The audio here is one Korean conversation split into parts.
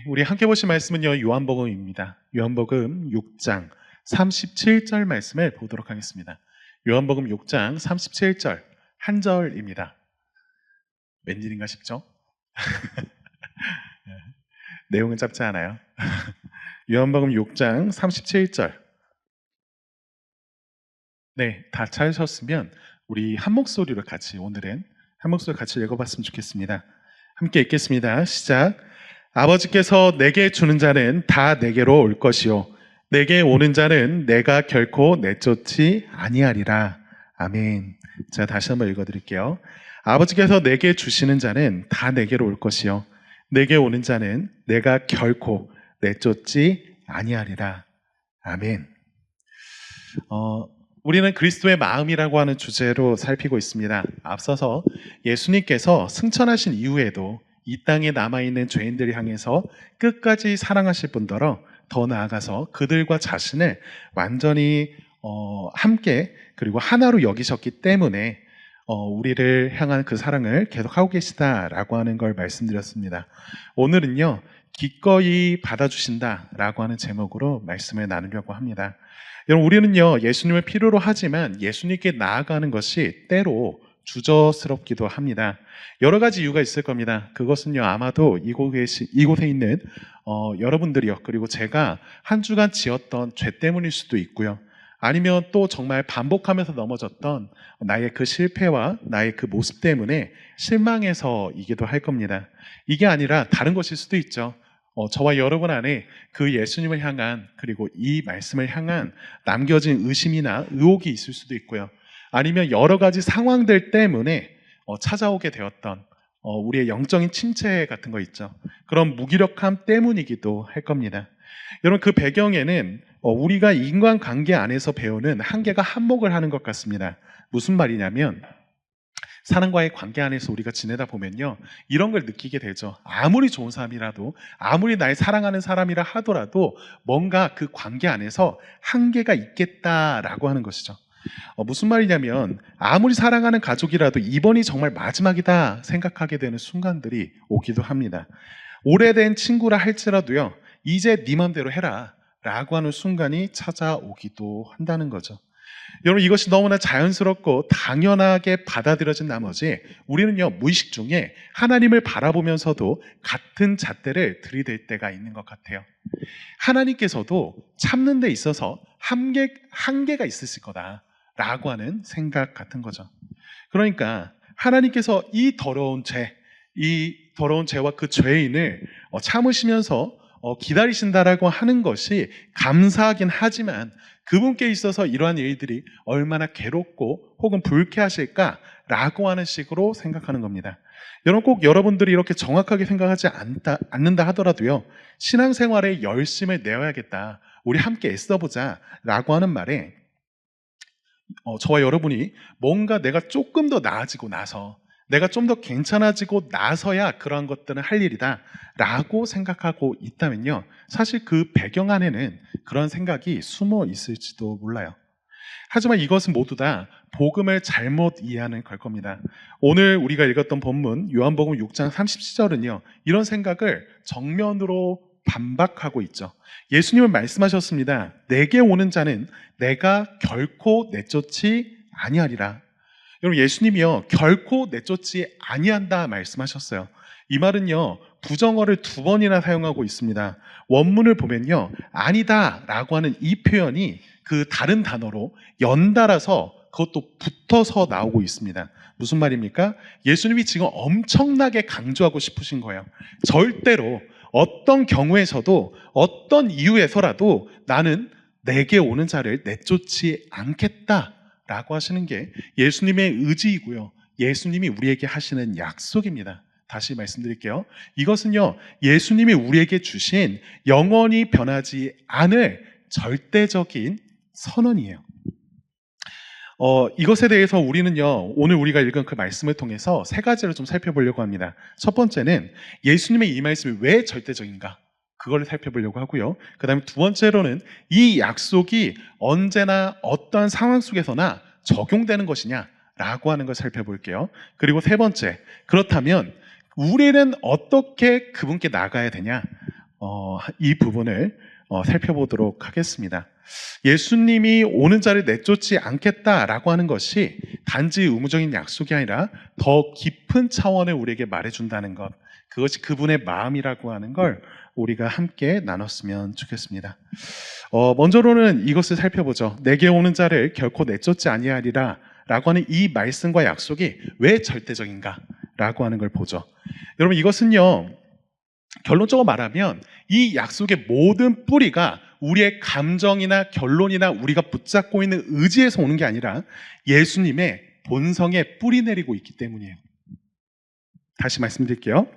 우리 함께 보신 말씀은요, 요한복음입니다. 요한복음 6장 37절 말씀을 보도록 하겠습니다. 요한복음 6장 37절 한 절입니다. 웬일인가 싶죠? 내용은 짧지 않아요. 요한복음 6장 37절. 네, 다 찾으셨으면 우리 한 목소리로 같이 오늘은 한 목소리 같이 읽어봤으면 좋겠습니다. 함께 읽겠습니다. 시작. 아버지께서 내게 주는 자는 다 내게로 올 것이요 내게 오는 자는 내가 결코 내쫓지 아니하리라. 아멘. 제가 다시 한번 읽어드릴게요. 아버지께서 내게 주시는 자는 다 내게로 올 것이요 내게 오는 자는 내가 결코 내쫓지 아니하리라. 아멘. 우리는 그리스도의 마음이라고 하는 주제로 살피고 있습니다. 앞서서 예수님께서 승천하신 이후에도 이 땅에 남아있는 죄인들을 향해서 끝까지 사랑하실 뿐더러 더 나아가서 그들과 자신을 완전히 함께 그리고 하나로 여기셨기 때문에 우리를 향한 그 사랑을 계속하고 계시다라고 하는 걸 말씀드렸습니다. 오늘은요, 기꺼이 받아주신다라고 하는 제목으로 말씀을 나누려고 합니다. 여러분, 우리는요, 예수님을 필요로 하지만 예수님께 나아가는 것이 때로 주저스럽기도 합니다. 여러 가지 이유가 있을 겁니다. 그것은요, 아마도 이곳에 있는 여러분들이요, 그리고 제가 한 주간 지었던 죄 때문일 수도 있고요. 아니면 또 정말 반복하면서 넘어졌던 나의 그 실패와 나의 그 모습 때문에 실망해서이기도 할 겁니다. 이게 아니라 다른 것일 수도 있죠. 저와 여러분 안에 그 예수님을 향한 그리고 이 말씀을 향한 남겨진 의심이나 의혹이 있을 수도 있고요. 아니면 여러 가지 상황들 때문에 찾아오게 되었던 우리의 영적인 침체 같은 거 있죠. 그런 무기력함 때문이기도 할 겁니다. 여러분, 그 배경에는 우리가 인간관계 안에서 배우는 한계가 한몫을 하는 것 같습니다. 무슨 말이냐면 사람과의 관계 안에서 우리가 지내다 보면요, 이런 걸 느끼게 되죠. 아무리 좋은 사람이라도, 아무리 날 사랑하는 사람이라 하더라도 뭔가 그 관계 안에서 한계가 있겠다라고 하는 것이죠. 무슨 말이냐면 아무리 사랑하는 가족이라도 이번이 정말 마지막이다 생각하게 되는 순간들이 오기도 합니다. 오래된 친구라 할지라도요, 이제 네 맘대로 해라 라고 하는 순간이 찾아오기도 한다는 거죠. 여러분, 이것이 너무나 자연스럽고 당연하게 받아들여진 나머지 우리는요, 무의식 중에 하나님을 바라보면서도 같은 잣대를 들이댈 때가 있는 것 같아요. 하나님께서도 참는 데 있어서 한계가 있으실 거다라고 하는 생각 같은 거죠. 그러니까 하나님께서 이 더러운 죄와 그 죄인을 참으시면서 기다리신다라고 하는 것이 감사하긴 하지만 그분께 있어서 이러한 일들이 얼마나 괴롭고 혹은 불쾌하실까라고 하는 식으로 생각하는 겁니다. 여러분, 꼭 여러분들이 이렇게 정확하게 생각하지 않는다 하더라도요, 신앙생활에 열심을 내어야겠다, 우리 함께 애써보자 라고 하는 말에 저와 여러분이 뭔가 내가 조금 더 나아지고 나서 내가 좀 더 괜찮아지고 나서야 그러한 것들은 할 일이다 라고 생각하고 있다면요, 사실 그 배경 안에는 그런 생각이 숨어 있을지도 몰라요. 하지만 이것은 모두 다 복음을 잘못 이해하는 걸 겁니다. 오늘 우리가 읽었던 본문 요한복음 6장 37절은요, 이런 생각을 정면으로 반박하고 있죠. 예수님은 말씀하셨습니다. 내게 오는 자는 내가 결코 내쫓지 아니하리라. 여러분, 예수님이요, 결코 내쫓지 아니한다 말씀하셨어요. 이 말은요, 부정어를 2번이나 사용하고 있습니다. 원문을 보면요, 아니다 라고 하는 이 표현이 그 다른 단어로 연달아서 그것도 붙어서 나오고 있습니다. 무슨 말입니까? 예수님이 지금 엄청나게 강조하고 싶으신 거예요. 절대로 어떤 경우에서도 어떤 이유에서라도 나는 내게 오는 자를 내쫓지 않겠다 라고 하시는 게 예수님의 의지이고요, 예수님이 우리에게 하시는 약속입니다. 다시 말씀드릴게요. 이것은요, 예수님이 우리에게 주신 영원히 변하지 않을 절대적인 선언이에요. 이것에 대해서 우리는요, 오늘 우리가 읽은 그 말씀을 통해서 3가지를 좀 살펴보려고 합니다. 첫 번째는 예수님의 이 말씀이 왜 절대적인가, 그걸 살펴보려고 하고요. 그 다음에 2번째로는 이 약속이 언제나 어떤 상황 속에서나 적용되는 것이냐라고 하는 걸 살펴볼게요. 그리고 3번째, 그렇다면 우리는 어떻게 그분께 나가야 되냐, 이 부분을 살펴보도록 하겠습니다. 예수님이 오는 자를 내쫓지 않겠다라고 하는 것이 단지 의무적인 약속이 아니라 더 깊은 차원을 우리에게 말해준다는 것, 그것이 그분의 마음이라고 하는 걸 우리가 함께 나눴으면 좋겠습니다. 먼저로는 이것을 살펴보죠. 내게 오는 자를 결코 내쫓지 아니하리라 라고 하는 이 말씀과 약속이 왜 절대적인가 라고 하는 걸 보죠. 여러분, 이것은요, 결론적으로 말하면 이 약속의 모든 뿌리가 우리의 감정이나 결론이나 우리가 붙잡고 있는 의지에서 오는 게 아니라 예수님의 본성에 뿌리 내리고 있기 때문이에요. 다시 말씀드릴게요.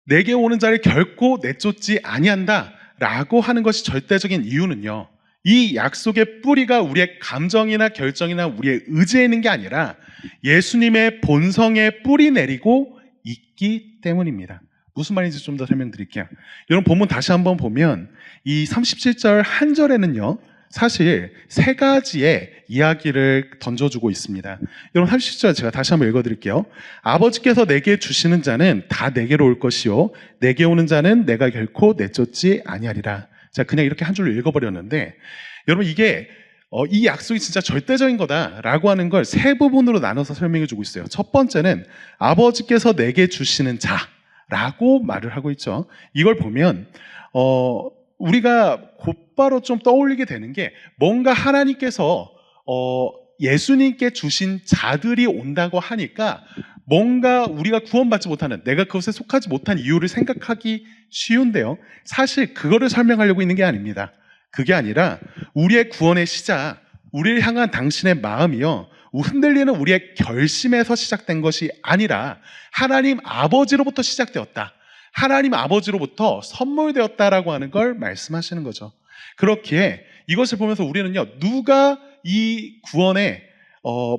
내게 오는 자를 결코 내쫓지 아니한다 라고 하는 것이 절대적인 이유는요, 이 약속의 뿌리가 우리의 감정이나 결정이나 우리의 의지에 있는 게 아니라 예수님의 본성에 뿌리 내리고 있기 때문입니다. 무슨 말인지 좀 더 설명드릴게요. 여러분, 본문 다시 한번 보면 이 37절 한 절에는요, 사실 세 가지의 이야기를 던져주고 있습니다. 여러분, 37절 제가 다시 한번 읽어드릴게요. 아버지께서 내게 주시는 자는 다 내게로 올 것이요 내게 오는 자는 내가 결코 내쫓지 아니하리라. 자, 그냥 이렇게 한 줄로 읽어버렸는데, 여러분, 이게 이 약속이 진짜 절대적인 거다라고 하는 걸 세 부분으로 나눠서 설명해 주고 있어요. 첫 번째는 아버지께서 내게 주시는 자라고 말을 하고 있죠. 이걸 보면 우리가 곧바로 좀 떠올리게 되는 게, 뭔가 하나님께서 예수님께 주신 자들이 온다고 하니까 뭔가 우리가 구원받지 못하는, 내가 그것에 속하지 못한 이유를 생각하기 쉬운데요, 사실 그거를 설명하려고 있는 게 아닙니다. 그게 아니라 우리의 구원의 시작, 우리를 향한 당신의 마음이요, 흔들리는 우리의 결심에서 시작된 것이 아니라 하나님 아버지로부터 시작되었다, 하나님 아버지로부터 선물되었다라고 하는 걸 말씀하시는 거죠. 그렇기에 이것을 보면서 우리는요, 누가 이 구원에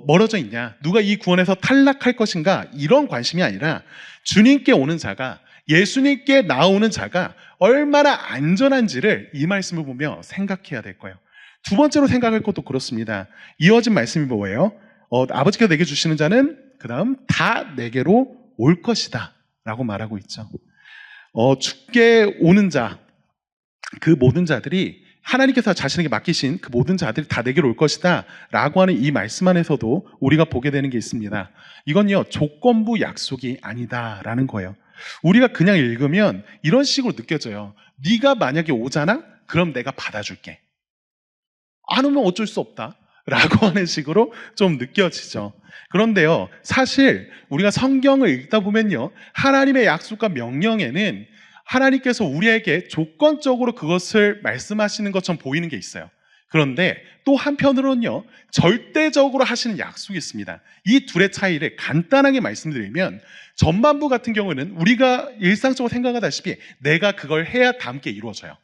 멀어져 있냐, 누가 이 구원에서 탈락할 것인가, 이런 관심이 아니라 주님께 오는 자가, 예수님께 나오는 자가 얼마나 안전한지를 이 말씀을 보며 생각해야 될 거예요. 두 번째로 생각할 것도 그렇습니다. 이어진 말씀이 뭐예요? 아버지께서 내게 주시는 자는 그 다음 다 내게로 올 것이다 라고 말하고 있죠. 주께 오는 자, 그 모든 자들이, 하나님께서 자신에게 맡기신 그 모든 자들이 다 내게로 올 것이다 라고 하는 이 말씀 안에서도 우리가 보게 되는 게 있습니다. 이건요, 조건부 약속이 아니다라는 거예요. 우리가 그냥 읽으면 이런 식으로 느껴져요. 네가 만약에 오잖아? 그럼 내가 받아줄게. 안 오면 어쩔 수 없다 라고 하는 식으로 좀 느껴지죠. 그런데요, 사실 우리가 성경을 읽다 보면요, 하나님의 약속과 명령에는 하나님께서 우리에게 조건적으로 그것을 말씀하시는 것처럼 보이는 게 있어요. 그런데 또 한편으로는요, 절대적으로 하시는 약속이 있습니다. 이 둘의 차이를 간단하게 말씀드리면, 전반부 같은 경우는 우리가 일상적으로 생각하다시피 내가 그걸 해야 함께 이루어져요.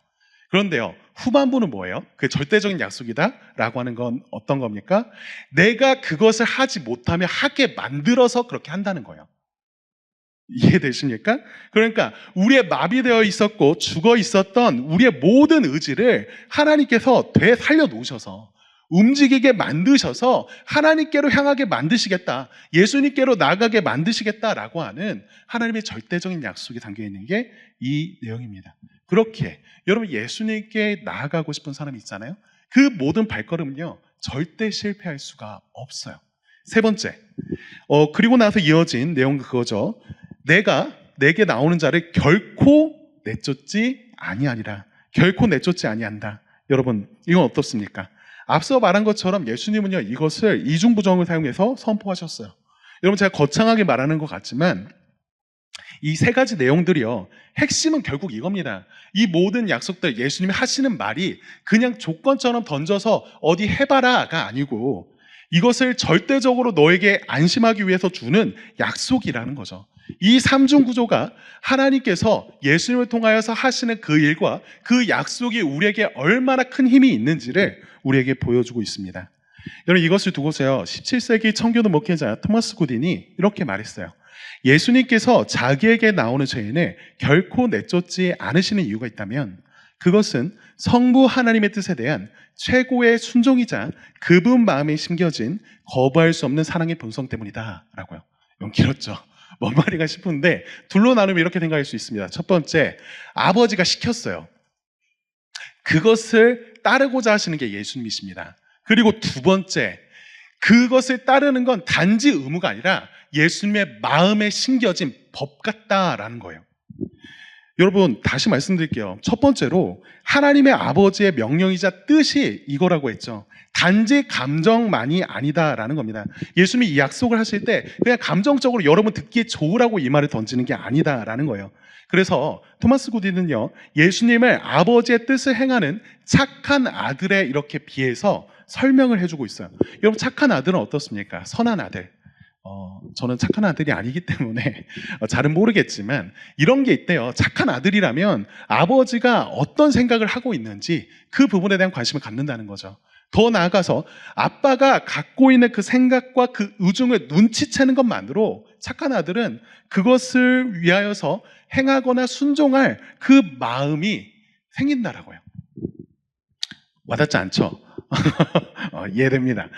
그런데요, 후반부는 뭐예요? 그 절대적인 약속이다 라고 하는 건 어떤 겁니까? 내가 그것을 하지 못하면 하게 만들어서 그렇게 한다는 거예요. 이해되십니까? 그러니까 우리의 마비되어 있었고 죽어 있었던 우리의 모든 의지를 하나님께서 되살려 놓으셔서 움직이게 만드셔서 하나님께로 향하게 만드시겠다, 예수님께로 나아가게 만드시겠다라고 하는 하나님의 절대적인 약속이 담겨있는 게 이 내용입니다. 그렇게 여러분, 예수님께 나아가고 싶은 사람이 있잖아요. 그 모든 발걸음은요, 절대 실패할 수가 없어요. 세 번째, 그리고 나서 이어진 내용은 그거죠. 내게 나오는 자를 결코 내쫓지 아니하리라. 결코 내쫓지 아니한다. 여러분, 이건 어떻습니까? 앞서 말한 것처럼 예수님은요, 이것을 이중부정을 사용해서 선포하셨어요. 여러분, 제가 거창하게 말하는 것 같지만 이 세 가지 내용들이요, 핵심은 결국 이겁니다. 이 모든 약속들, 예수님이 하시는 말이 그냥 조건처럼 던져서 어디 해봐라가 아니고, 이것을 절대적으로 너에게 안심하기 위해서 주는 약속이라는 거죠. 이 삼중 구조가 하나님께서 예수님을 통하여서 하시는 그 일과 그 약속이 우리에게 얼마나 큰 힘이 있는지를 우리에게 보여주고 있습니다. 여러분, 이것을 두고서요, 17세기 청교도 목회자 토마스 구딘이 이렇게 말했어요. 예수님께서 자기에게 나오는 죄인을 결코 내쫓지 않으시는 이유가 있다면 그것은 성부 하나님의 뜻에 대한 최고의 순종이자 그분 마음에 심겨진 거부할 수 없는 사랑의 본성 때문이다 라고요. 이건 길었죠. 뭔 말인가 싶은데 둘로 나누면 이렇게 생각할 수 있습니다. 첫 번째, 아버지가 시켰어요. 그것을 따르고자 하시는 게 예수님이십니다. 그리고 두 번째, 그것을 따르는 건 단지 의무가 아니라 예수님의 마음에 심겨진 법 같다라는 거예요. 여러분, 다시 말씀드릴게요. 첫 번째로 하나님의 아버지의 명령이자 뜻이 이거라고 했죠. 단지 감정만이 아니다라는 겁니다. 예수님이 이 약속을 하실 때 그냥 감정적으로 여러분 듣기에 좋으라고 이 말을 던지는 게 아니다라는 거예요. 그래서 토마스 구디는요, 예수님을 아버지의 뜻을 행하는 착한 아들에 이렇게 비해서 설명을 해주고 있어요. 여러분, 착한 아들은 어떻습니까? 선한 아들. 저는 착한 아들이 아니기 때문에 잘은 모르겠지만 이런 게 있대요. 착한 아들이라면 아버지가 어떤 생각을 하고 있는지 그 부분에 대한 관심을 갖는다는 거죠. 더 나아가서 아빠가 갖고 있는 그 생각과 그 의중을 눈치채는 것만으로 착한 아들은 그것을 위하여서 행하거나 순종할 그 마음이 생긴다라고요. 와닿지 않죠? 이해됩니다.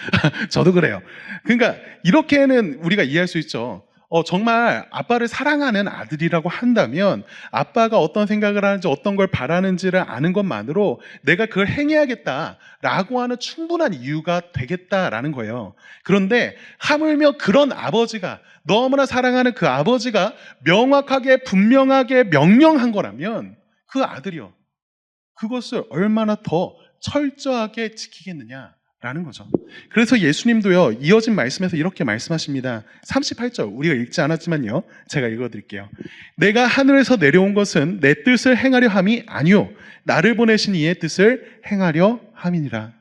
저도 그래요. 그러니까 이렇게는 우리가 이해할 수 있죠. 정말 아빠를 사랑하는 아들이라고 한다면 아빠가 어떤 생각을 하는지 어떤 걸 바라는지를 아는 것만으로 내가 그걸 행해야겠다라고 하는 충분한 이유가 되겠다라는 거예요. 그런데 하물며 그런 아버지가, 너무나 사랑하는 그 아버지가 명확하게 분명하게 명령한 거라면 그 아들이요, 그것을 얼마나 더 철저하게 지키겠느냐라는 거죠. 그래서 예수님도요, 이어진 말씀에서 이렇게 말씀하십니다. 38절, 우리가 읽지 않았지만요, 제가 읽어드릴게요. 내가 하늘에서 내려온 것은 내 뜻을 행하려 함이 아니요 나를 보내신 이의 뜻을 행하려 함이니라.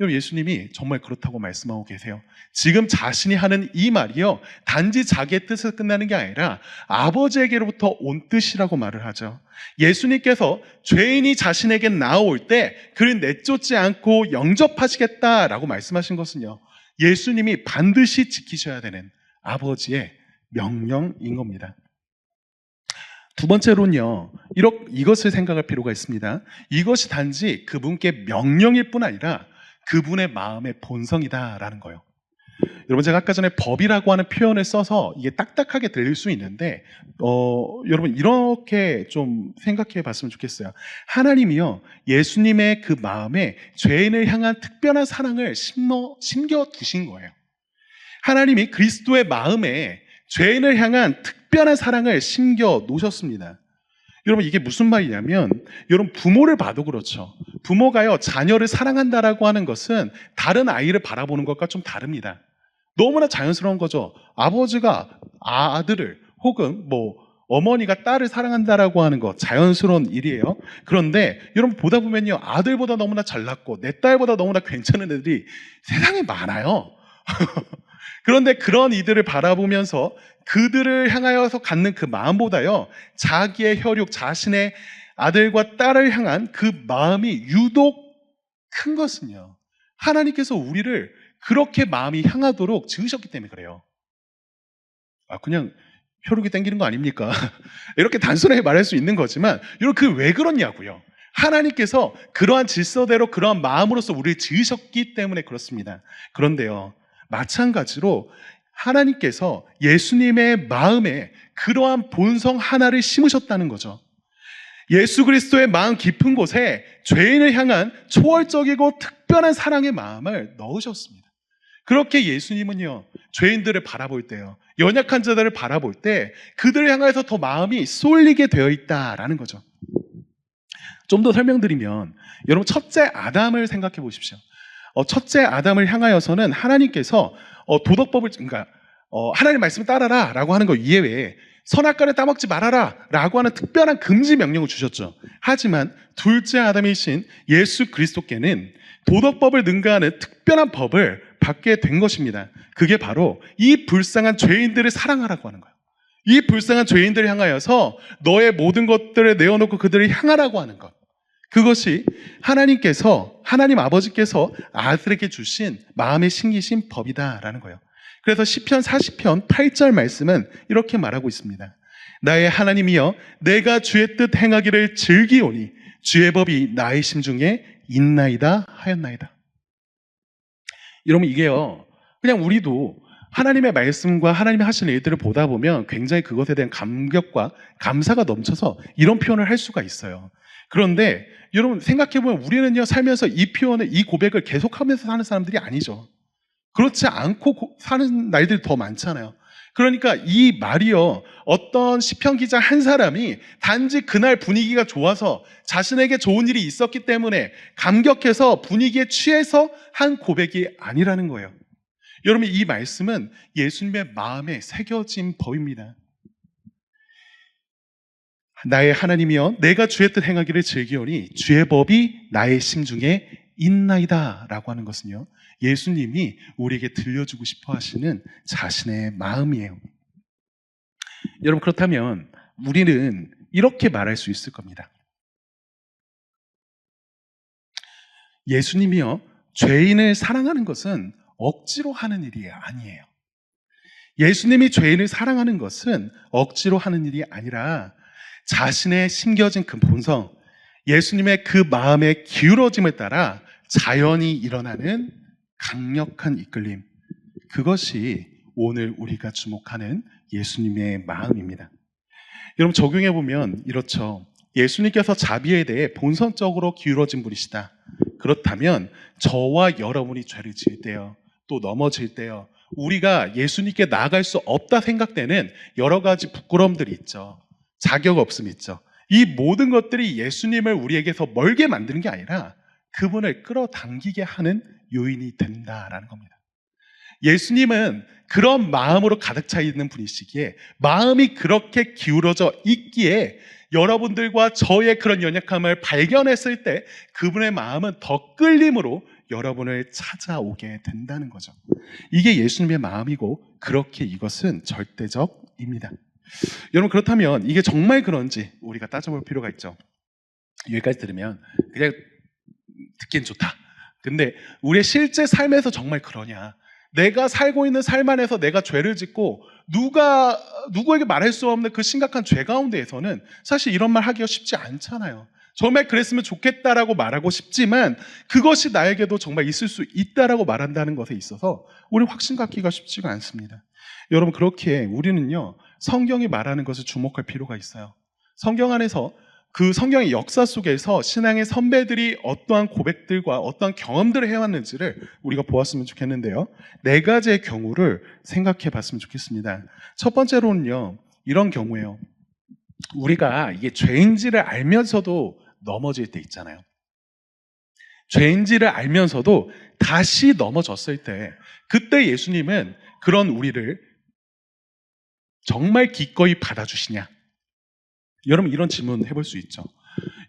여러분, 예수님이 정말 그렇다고 말씀하고 계세요. 지금 자신이 하는 이 말이요, 단지 자기의 뜻을 끝나는 게 아니라 아버지에게로부터 온 뜻이라고 말을 하죠. 예수님께서 죄인이 자신에게 나올 때 그를 내쫓지 않고 영접하시겠다라고 말씀하신 것은요, 예수님이 반드시 지키셔야 되는 아버지의 명령인 겁니다. 두 번째로는요, 이것을 생각할 필요가 있습니다. 이것이 단지 그분께 명령일 뿐 아니라 그분의 마음의 본성이다라는 거예요. 여러분, 제가 아까 전에 법이라고 하는 표현을 써서 이게 딱딱하게 들릴 수 있는데 여러분, 이렇게 좀 생각해 봤으면 좋겠어요. 하나님이요, 예수님의 그 마음에 죄인을 향한 특별한 사랑을 심겨 두신 거예요. 하나님이 그리스도의 마음에 죄인을 향한 특별한 사랑을 심겨 놓으셨습니다. 여러분, 이게 무슨 말이냐면, 여러분, 부모를 봐도 그렇죠. 부모가요, 자녀를 사랑한다라고 하는 것은 다른 아이를 바라보는 것과 좀 다릅니다. 너무나 자연스러운 거죠. 아버지가 아들을, 혹은 어머니가 딸을 사랑한다라고 하는 것, 자연스러운 일이에요. 그런데 여러분, 보다 보면요, 아들보다 너무나 잘났고 내 딸보다 너무나 괜찮은 애들이 세상에 많아요. 그런데 그런 이들을 바라보면서 그들을 향하여서 갖는 그 마음보다요, 자기의 혈육, 자신의 아들과 딸을 향한 그 마음이 유독 큰 것은요, 하나님께서 우리를 그렇게 마음이 향하도록 지으셨기 때문에 그래요. 그냥 혈육이 땡기는 거 아닙니까? 이렇게 단순하게 말할 수 있는 거지만, 여러분, 왜 그렇냐고요. 하나님께서 그러한 질서대로 그러한 마음으로서 우리를 지으셨기 때문에 그렇습니다. 그런데요, 마찬가지로 하나님께서 예수님의 마음에 그러한 본성 하나를 심으셨다는 거죠. 예수 그리스도의 마음 깊은 곳에 죄인을 향한 초월적이고 특별한 사랑의 마음을 넣으셨습니다. 그렇게 예수님은요, 죄인들을 바라볼 때요, 연약한 자들을 바라볼 때 그들을 향해서 더 마음이 쏠리게 되어 있다라는 거죠. 좀 더 설명드리면, 여러분, 첫째 아담을 생각해 보십시오. 첫째 아담을 향하여서는 하나님께서 도덕법을, 그러니까 하나님 말씀을 따라라 라고 하는 것 이외에 선악과를 따먹지 말아라 라고 하는 특별한 금지 명령을 주셨죠. 하지만 둘째 아담이신 예수 그리스도께는 도덕법을 능가하는 특별한 법을 받게 된 것입니다. 그게 바로 이 불쌍한 죄인들을 사랑하라고 하는 거예요. 이 불쌍한 죄인들을 향하여서 너의 모든 것들을 내어놓고 그들을 향하라고 하는 것, 그것이 하나님 아버지께서 아들에게 주신 마음에 심기신 법이다라는 거예요. 그래서 시편 40편 8절 말씀은 이렇게 말하고 있습니다. 나의 하나님이여, 내가 주의 뜻 행하기를 즐기오니 주의 법이 나의 심중에 있나이다 하였나이다. 여러분, 이게요, 그냥 우리도 하나님의 말씀과 하나님이 하시는 일들을 보다 보면 굉장히 그것에 대한 감격과 감사가 넘쳐서 이런 표현을 할 수가 있어요. 그런데 여러분 생각해보면 우리는요, 살면서 이 표현을, 이 고백을 계속하면서 사는 사람들이 아니죠. 그렇지 않고 사는 날들이 더 많잖아요. 그러니까 이 말이요, 어떤 시편 기자 한 사람이 단지 그날 분위기가 좋아서 자신에게 좋은 일이 있었기 때문에 감격해서 분위기에 취해서 한 고백이 아니라는 거예요. 여러분, 이 말씀은 예수님의 마음에 새겨진 법입니다. 나의 하나님이여, 내가 주의 뜻 행하기를 즐기오니 주의 법이 나의 심중에 있나이다 라고 하는 것은요, 예수님이 우리에게 들려주고 싶어 하시는 자신의 마음이에요. 여러분, 그렇다면 우리는 이렇게 말할 수 있을 겁니다. 예수님이요, 죄인을 사랑하는 것은 억지로 하는 일이 아니에요. 예수님이 죄인을 사랑하는 것은 억지로 하는 일이 아니라 자신의 심겨진 그 본성, 예수님의 그 마음의 기울어짐에 따라 자연히 일어나는 강력한 이끌림, 그것이 오늘 우리가 주목하는 예수님의 마음입니다. 여러분, 적용해 보면 이렇죠. 예수님께서 자비에 대해 본성적으로 기울어진 분이시다. 그렇다면 저와 여러분이 죄를 지을 때요, 또 넘어질 때요, 우리가 예수님께 나아갈 수 없다 생각되는 여러 가지 부끄러움들이 있죠. 자격 없음이 있죠. 이 모든 것들이 예수님을 우리에게서 멀게 만드는 게 아니라 그분을 끌어당기게 하는 요인이 된다라는 겁니다. 예수님은 그런 마음으로 가득 차 있는 분이시기에, 마음이 그렇게 기울어져 있기에 여러분들과 저의 그런 연약함을 발견했을 때 그분의 마음은 더 끌림으로 여러분을 찾아오게 된다는 거죠. 이게 예수님의 마음이고, 그렇게 이것은 절대적입니다. 여러분, 그렇다면 이게 정말 그런지 우리가 따져볼 필요가 있죠. 여기까지 들으면 그냥 듣긴 좋다. 근데 우리의 실제 삶에서 정말 그러냐? 내가 살고 있는 삶 안에서 내가 죄를 짓고 누구에게 말할 수 없는 그 심각한 죄 가운데에서는 사실 이런 말 하기가 쉽지 않잖아요. 정말 그랬으면 좋겠다라고 말하고 싶지만 그것이 나에게도 정말 있을 수 있다라고 말한다는 것에 있어서 우리 확신 갖기가 쉽지가 않습니다. 여러분, 그렇게 우리는요, 성경이 말하는 것을 주목할 필요가 있어요. 성경 안에서, 그 성경의 역사 속에서 신앙의 선배들이 어떠한 고백들과 어떠한 경험들을 해왔는지를 우리가 보았으면 좋겠는데요, 4가지의 경우를 생각해 봤으면 좋겠습니다. 첫 번째로는요, 이런 경우예요. 우리가 이게 죄인지를 알면서도 넘어질 때 있잖아요. 죄인지를 알면서도 다시 넘어졌을 때, 그때 예수님은 그런 우리를 정말 기꺼이 받아주시냐? 여러분, 이런 질문 해볼 수 있죠.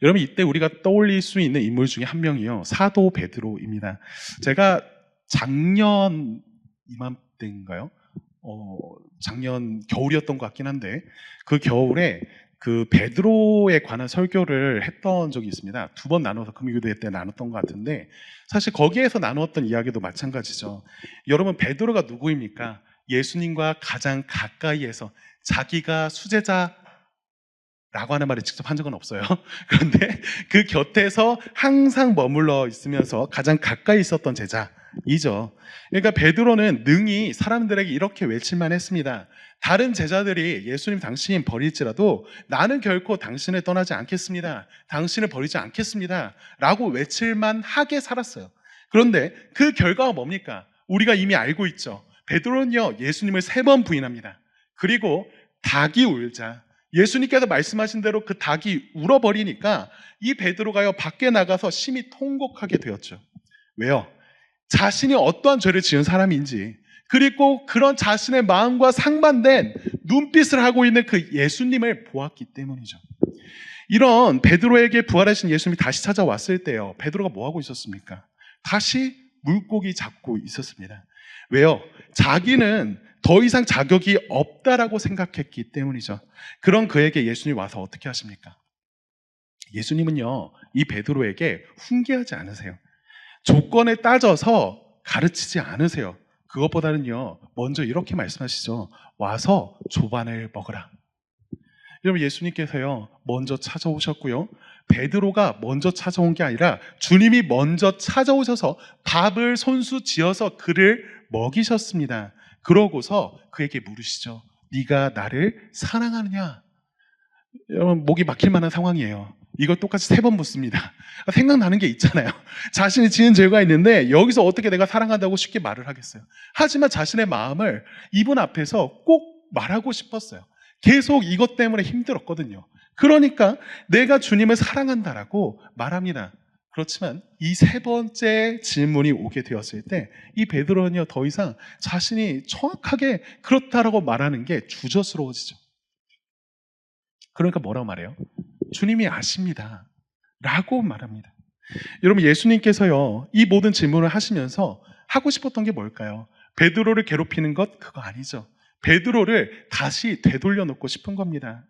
여러분, 이때 우리가 떠올릴 수 있는 인물 중에 한 명이요, 사도 베드로입니다. 제가 작년 이맘때인가요? 작년 겨울이었던 것 같긴 한데, 그 겨울에 그 베드로에 관한 설교를 했던 적이 있습니다. 2번 나눠서 금요일교대 때 나눴던 것 같은데, 사실 거기에서 나누었던 이야기도 마찬가지죠. 여러분, 베드로가 누구입니까? 예수님과 가장 가까이에서, 자기가 수제자라고 하는 말을 직접 한 적은 없어요. 그런데 그 곁에서 항상 머물러 있으면서 가장 가까이 있었던 제자이죠. 그러니까 베드로는 능히 사람들에게 이렇게 외칠만 했습니다. 다른 제자들이 예수님 당신 버릴지라도 나는 결코 당신을 떠나지 않겠습니다. 당신을 버리지 않겠습니다. 라고 외칠만 하게 살았어요. 그런데 그 결과가 뭡니까? 우리가 이미 알고 있죠. 베드로는요, 예수님을 3번 부인합니다. 그리고 닭이 울자, 예수님께서 말씀하신 대로 그 닭이 울어버리니까 이 베드로가요, 밖에 나가서 심히 통곡하게 되었죠. 왜요? 자신이 어떠한 죄를 지은 사람인지, 그리고 그런 자신의 마음과 상반된 눈빛을 하고 있는 그 예수님을 보았기 때문이죠. 이런 베드로에게 부활하신 예수님이 다시 찾아왔을 때요, 베드로가 뭐 하고 있었습니까? 다시 물고기 잡고 있었습니다. 왜요? 자기는 더 이상 자격이 없다라고 생각했기 때문이죠. 그런 그에게 예수님이 와서 어떻게 하십니까? 예수님은요, 이 베드로에게 훈계하지 않으세요. 조건에 따져서 가르치지 않으세요. 그것보다는요, 먼저 이렇게 말씀하시죠. 와서 조반을 먹으라. 여러분, 예수님께서요, 먼저 찾아오셨고요, 베드로가 먼저 찾아온 게 아니라 주님이 먼저 찾아오셔서 밥을 손수 지어서 그를 먹이셨습니다. 그러고서 그에게 물으시죠. 네가 나를 사랑하느냐? 여러분, 목이 막힐 만한 상황이에요. 이걸 똑같이 3번 묻습니다. 생각나는 게 있잖아요. 자신이 지은 죄가 있는데 여기서 어떻게 내가 사랑한다고 쉽게 말을 하겠어요. 하지만 자신의 마음을 이분 앞에서 꼭 말하고 싶었어요. 계속 이것 때문에 힘들었거든요. 그러니까 내가 주님을 사랑한다라고 말합니다. 그렇지만 이 3번째 질문이 오게 되었을 때 이 베드로는요, 더 이상 자신이 정확하게 그렇다라고 말하는 게 주저스러워지죠. 그러니까 뭐라고 말해요? 주님이 아십니다 라고 말합니다. 여러분, 예수님께서요, 이 모든 질문을 하시면서 하고 싶었던 게 뭘까요? 베드로를 괴롭히는 것? 그거 아니죠. 베드로를 다시 되돌려 놓고 싶은 겁니다.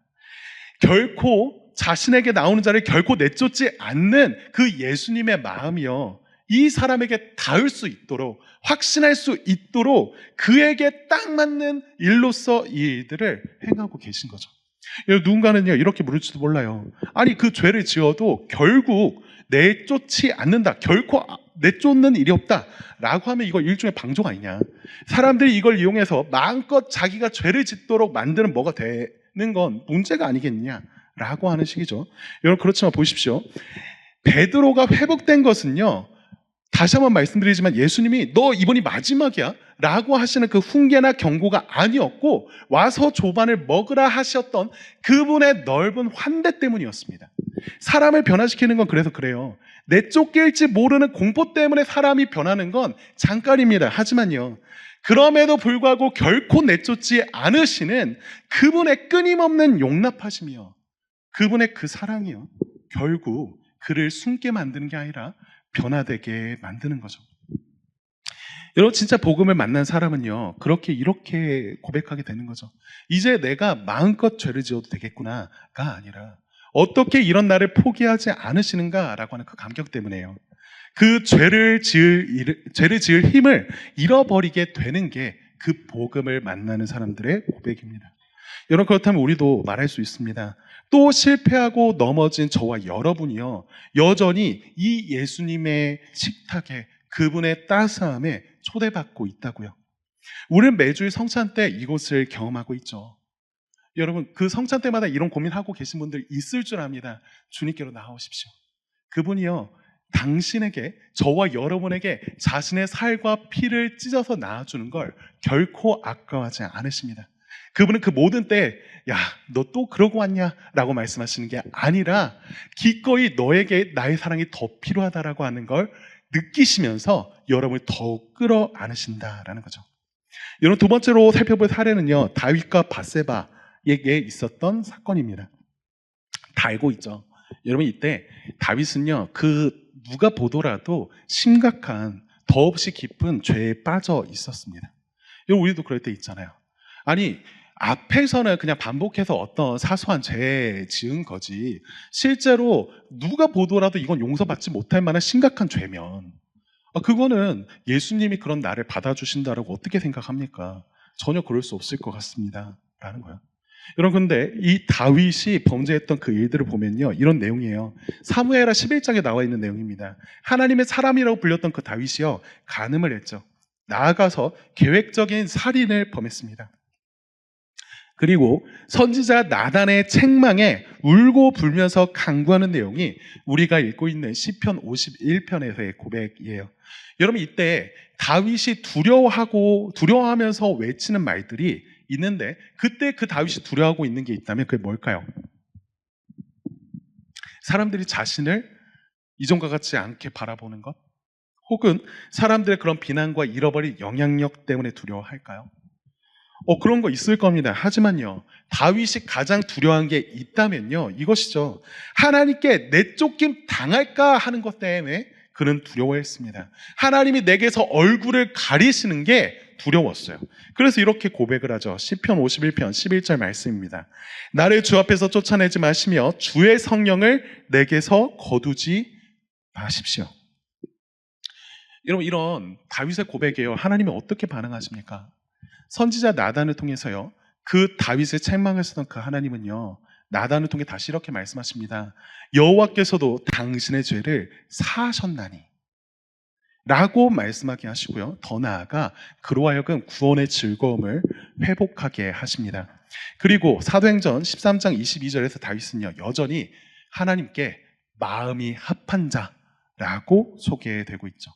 결코 자신에게 나오는 자를 결코 내쫓지 않는 그 예수님의 마음이요, 이 사람에게 닿을 수 있도록, 확신할 수 있도록 그에게 딱 맞는 일로서 이 일들을 행하고 계신 거죠. 누군가는요, 이렇게 물을지도 몰라요. 아니, 그 죄를 지어도 결국 내쫓지 않는다, 결코 내쫓는 일이 없다 라고 하면 이거 일종의 방종 아니냐. 사람들이 이걸 이용해서 마음껏 자기가 죄를 짓도록 만드는 뭐가 되는 건 문제가 아니겠냐 라고 하는 식이죠. 여러분, 그렇지만 보십시오. 베드로가 회복된 것은요, 다시 한번 말씀드리지만 예수님이 너 이번이 마지막이야 라고 하시는 그 훈계나 경고가 아니었고, 와서 조반을 먹으라 하셨던 그분의 넓은 환대 때문이었습니다. 사람을 변화시키는 건 그래서 그래요. 내쫓길지 모르는 공포 때문에 사람이 변하는 건 잠깐입니다. 하지만요, 그럼에도 불구하고 결코 내쫓지 않으시는 그분의 끊임없는 용납하심이요, 그분의 그 사랑이요, 결국 그를 숨게 만드는 게 아니라 변화되게 만드는 거죠. 여러분, 진짜 복음을 만난 사람은요, 이렇게 고백하게 되는 거죠. 이제 내가 마음껏 죄를 지어도 되겠구나가 아니라 어떻게 이런 나를 포기하지 않으시는가라고 하는 그 감격 때문에요, 그 죄를 지을 힘을 잃어버리게 되는 게 그 복음을 만나는 사람들의 고백입니다. 여러분, 그렇다면 우리도 말할 수 있습니다. 또 실패하고 넘어진 저와 여러분이요, 여전히 이 예수님의 식탁에, 그분의 따스함에 초대받고 있다고요. 우리는 매주일 성찬 때 이곳을 경험하고 있죠. 여러분, 그 성찬 때마다 이런 고민하고 계신 분들 있을 줄 압니다. 주님께로 나아오십시오. 그분이요, 당신에게, 저와 여러분에게 자신의 살과 피를 찢어서 낳아주는 걸 결코 아까워하지 않으십니다. 그분은 그 모든 때, 야, 너 또 그러고 왔냐? 라고 말씀하시는 게 아니라 기꺼이 너에게 나의 사랑이 더 필요하다라고 하는 걸 느끼시면서 여러분을 더욱 끌어안으신다라는 거죠. 여러분, 두 번째로 살펴볼 사례는요, 다윗과 밧세바에게 있었던 사건입니다. 다 알고 있죠. 여러분, 이때 다윗은요, 누가 보더라도 심각한, 더없이 깊은 죄에 빠져 있었습니다. 여러분, 우리도 그럴 때 있잖아요. 아니, 앞에서는 그냥 반복해서 어떤 사소한 죄 지은 거지, 실제로 누가 보더라도 이건 용서받지 못할 만한 심각한 죄면 그거는 예수님이 그런 나를 받아주신다라고 어떻게 생각합니까? 전혀 그럴 수 없을 것 같습니다 라는 거예요. 여러분, 근데 이 다윗이 범죄했던 그 일들을 보면요, 이런 내용이에요. 사무엘하 11장에 나와 있는 내용입니다. 하나님의 사람이라고 불렸던 그 다윗이요, 간음을 했죠. 나아가서 계획적인 살인을 범했습니다. 그리고 선지자 나단의 책망에 울고 불면서 간구하는 내용이 우리가 읽고 있는 시편 51편에서의 고백이에요. 여러분, 이때 다윗이 두려워하면서 외치는 말들이 있는데, 그때 그 다윗이 두려워하고 있는 게 있다면 그게 뭘까요? 사람들이 자신을 이전과 같지 않게 바라보는 것? 혹은 사람들의 그런 비난과 잃어버린 영향력 때문에 두려워할까요? 그런 거 있을 겁니다. 하지만요, 다윗이 가장 두려워한 게 있다면요, 이것이죠. 하나님께 내쫓김 당할까 하는 것 때문에 그는 두려워했습니다. 하나님이 내게서 얼굴을 가리시는 게 두려웠어요. 그래서 이렇게 고백을 하죠. 시편 51편 11절 말씀입니다. 나를 주 앞에서 쫓아내지 마시며 주의 성령을 내게서 거두지 마십시오. 여러분, 이런 다윗의 고백에요, 하나님이 어떻게 반응하십니까? 선지자 나단을 통해서요, 그 다윗의 책망했었던 그 하나님은요, 나단을 통해 다시 이렇게 말씀하십니다. 여호와께서도 당신의 죄를 사하셨나니 라고 말씀하게 하시고요. 더 나아가 그로 하여금 구원의 즐거움을 회복하게 하십니다. 그리고 사도행전 13장 22절에서 다윗은요, 여전히 하나님께 마음이 합한 자라고 소개되고 있죠.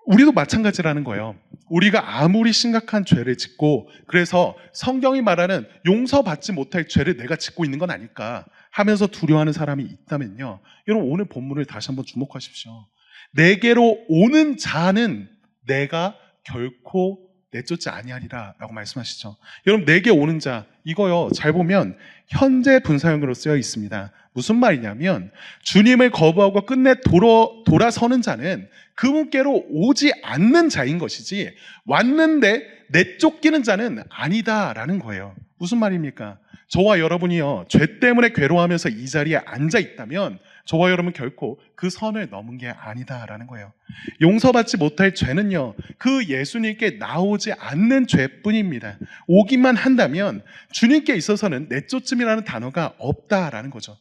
우리도 마찬가지라는 거예요. 우리가 아무리 심각한 죄를 짓고 그래서 성경이 말하는 용서받지 못할 죄를 내가 짓고 있는 건 아닐까 하면서 두려워하는 사람이 있다면요, 여러분 오늘 본문을 다시 한번 주목하십시오. 내게로 오는 자는 내가 결코 내쫓지 아니하리라 라고 말씀하시죠. 여러분, 내게 오는 자, 이거요, 잘 보면 현재 분사형으로 쓰여 있습니다. 무슨 말이냐면 주님을 거부하고 끝내 돌아서는 자는 그분께로 오지 않는 자인 것이지 왔는데 내쫓기는 자는 아니다라는 거예요. 무슨 말입니까? 저와 여러분이요, 죄 때문에 괴로워하면서 이 자리에 앉아 있다면 저와 여러분 결코 그 선을 넘은 게 아니다라는 거예요. 용서받지 못할 죄는요, 그 예수님께 나오지 않는 죄뿐입니다. 오기만 한다면 주님께 있어서는 내쫓음이라는 단어가 없다라는 거죠.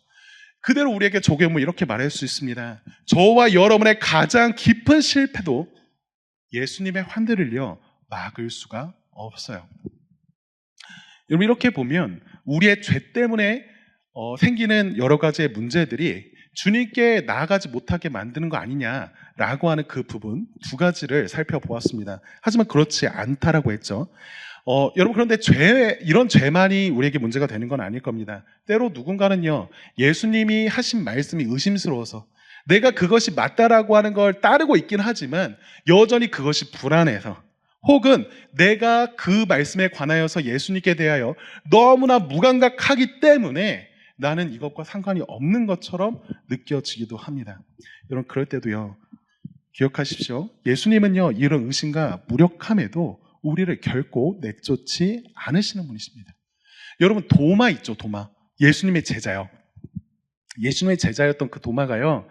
그대로 우리에게 조경은 이렇게 말할 수 있습니다. 저와 여러분의 가장 깊은 실패도 예수님의 환대를요 막을 수가 없어요. 여러분, 이렇게 보면 우리의 죄 때문에 생기는 여러 가지의 문제들이 주님께 나아가지 못하게 만드는 거 아니냐라고 하는 그 부분 두 가지를 살펴보았습니다. 하지만 그렇지 않다라고 했죠. 여러분, 그런데 이런 죄만이 우리에게 문제가 되는 건 아닐 겁니다. 때로 누군가는요, 예수님이 하신 말씀이 의심스러워서 내가 그것이 맞다라고 하는 걸 따르고 있긴 하지만 여전히 그것이 불안해서, 혹은 내가 그 말씀에 관하여서 예수님께 대하여 너무나 무감각하기 때문에 나는 이것과 상관이 없는 것처럼 느껴지기도 합니다. 여러분, 그럴 때도요, 기억하십시오. 예수님은요, 이런 의심과 무력함에도 우리를 결코 내쫓지 않으시는 분이십니다. 여러분, 도마 있죠, 도마. 예수님의 제자요. 예수님의 제자였던 그 도마가요,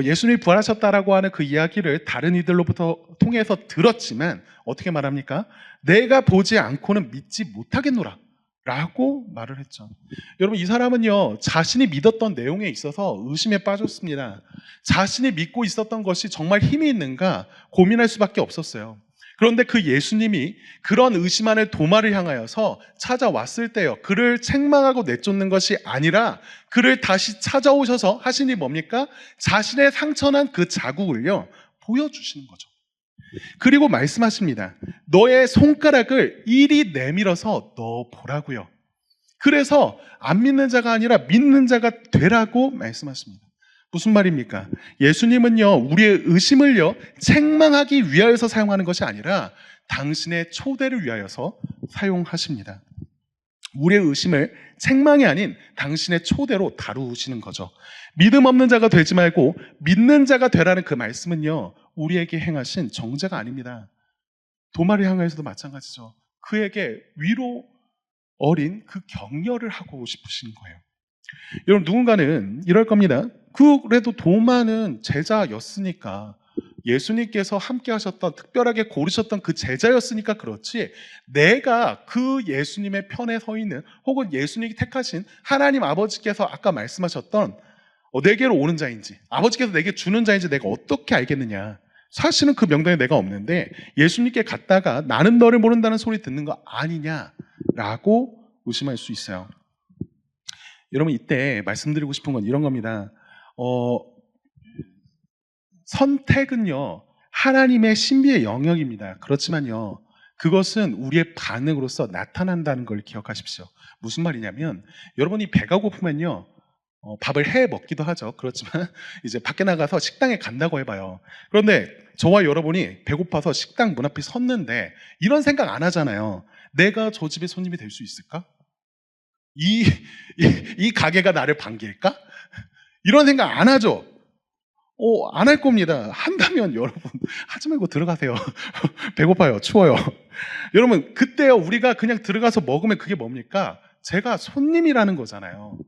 예수님이 부활하셨다라고 하는 그 이야기를 다른 이들로부터 통해서 들었지만 어떻게 말합니까? 내가 보지 않고는 믿지 못하겠노라 라고 말을 했죠. 여러분, 이 사람은요, 자신이 믿었던 내용에 있어서 의심에 빠졌습니다. 자신이 믿고 있었던 것이 정말 힘이 있는가 고민할 수밖에 없었어요. 그런데 그 예수님이 그런 의심하는 도마를 향하여서 찾아왔을 때요, 그를 책망하고 내쫓는 것이 아니라 그를 다시 찾아오셔서 하신 일이 뭡니까? 자신의 상처난 그 자국을요 보여주시는 거죠. 그리고 말씀하십니다. 너의 손가락을 이리 내밀어서 넣어보라고요. 그래서 안 믿는 자가 아니라 믿는 자가 되라고 말씀하십니다. 무슨 말입니까? 예수님은요, 우리의 의심을요 책망하기 위하여서 사용하는 것이 아니라 당신의 초대를 위하여서 사용하십니다. 우리의 의심을 책망이 아닌 당신의 초대로 다루시는 거죠. 믿음 없는 자가 되지 말고 믿는 자가 되라는 그 말씀은요, 우리에게 행하신 정죄가 아닙니다. 도마를 향하여서도 마찬가지죠. 그에게 위로 어린 그 격려를 하고 싶으신 거예요. 여러분, 누군가는 이럴 겁니다. 그래도 도마는 제자였으니까, 예수님께서 함께 하셨던, 특별하게 고르셨던 그 제자였으니까 그렇지, 내가 그 예수님의 편에 서 있는, 혹은 예수님이 택하신 하나님 아버지께서 아까 말씀하셨던 내게로 오는 자인지, 아버지께서 내게 주는 자인지 내가 어떻게 알겠느냐. 사실은 그 명단에 내가 없는데 예수님께 갔다가 나는 너를 모른다는 소리 듣는 거 아니냐라고 의심할 수 있어요. 여러분, 이때 말씀드리고 싶은 건 이런 겁니다. 선택은요, 하나님의 신비의 영역입니다. 그렇지만요, 그것은 우리의 반응으로서 나타난다는 걸 기억하십시오. 무슨 말이냐면, 여러분이 배가 고프면요, 밥을 해 먹기도 하죠. 그렇지만 이제 밖에 나가서 식당에 간다고 해봐요. 그런데 저와 여러분이 배고파서 식당 문 앞에 섰는데 이런 생각 안 하잖아요. 내가 저 집에 손님이 될 수 있을까? 이 가게가 나를 반길까? 이런 생각 안 하죠. 안 할 겁니다. 한다면 여러분 하지 말고 들어가세요. 배고파요. 추워요. 여러분, 그때요, 우리가 그냥 들어가서 먹으면 그게 뭡니까? 제가 손님이라는 거잖아요.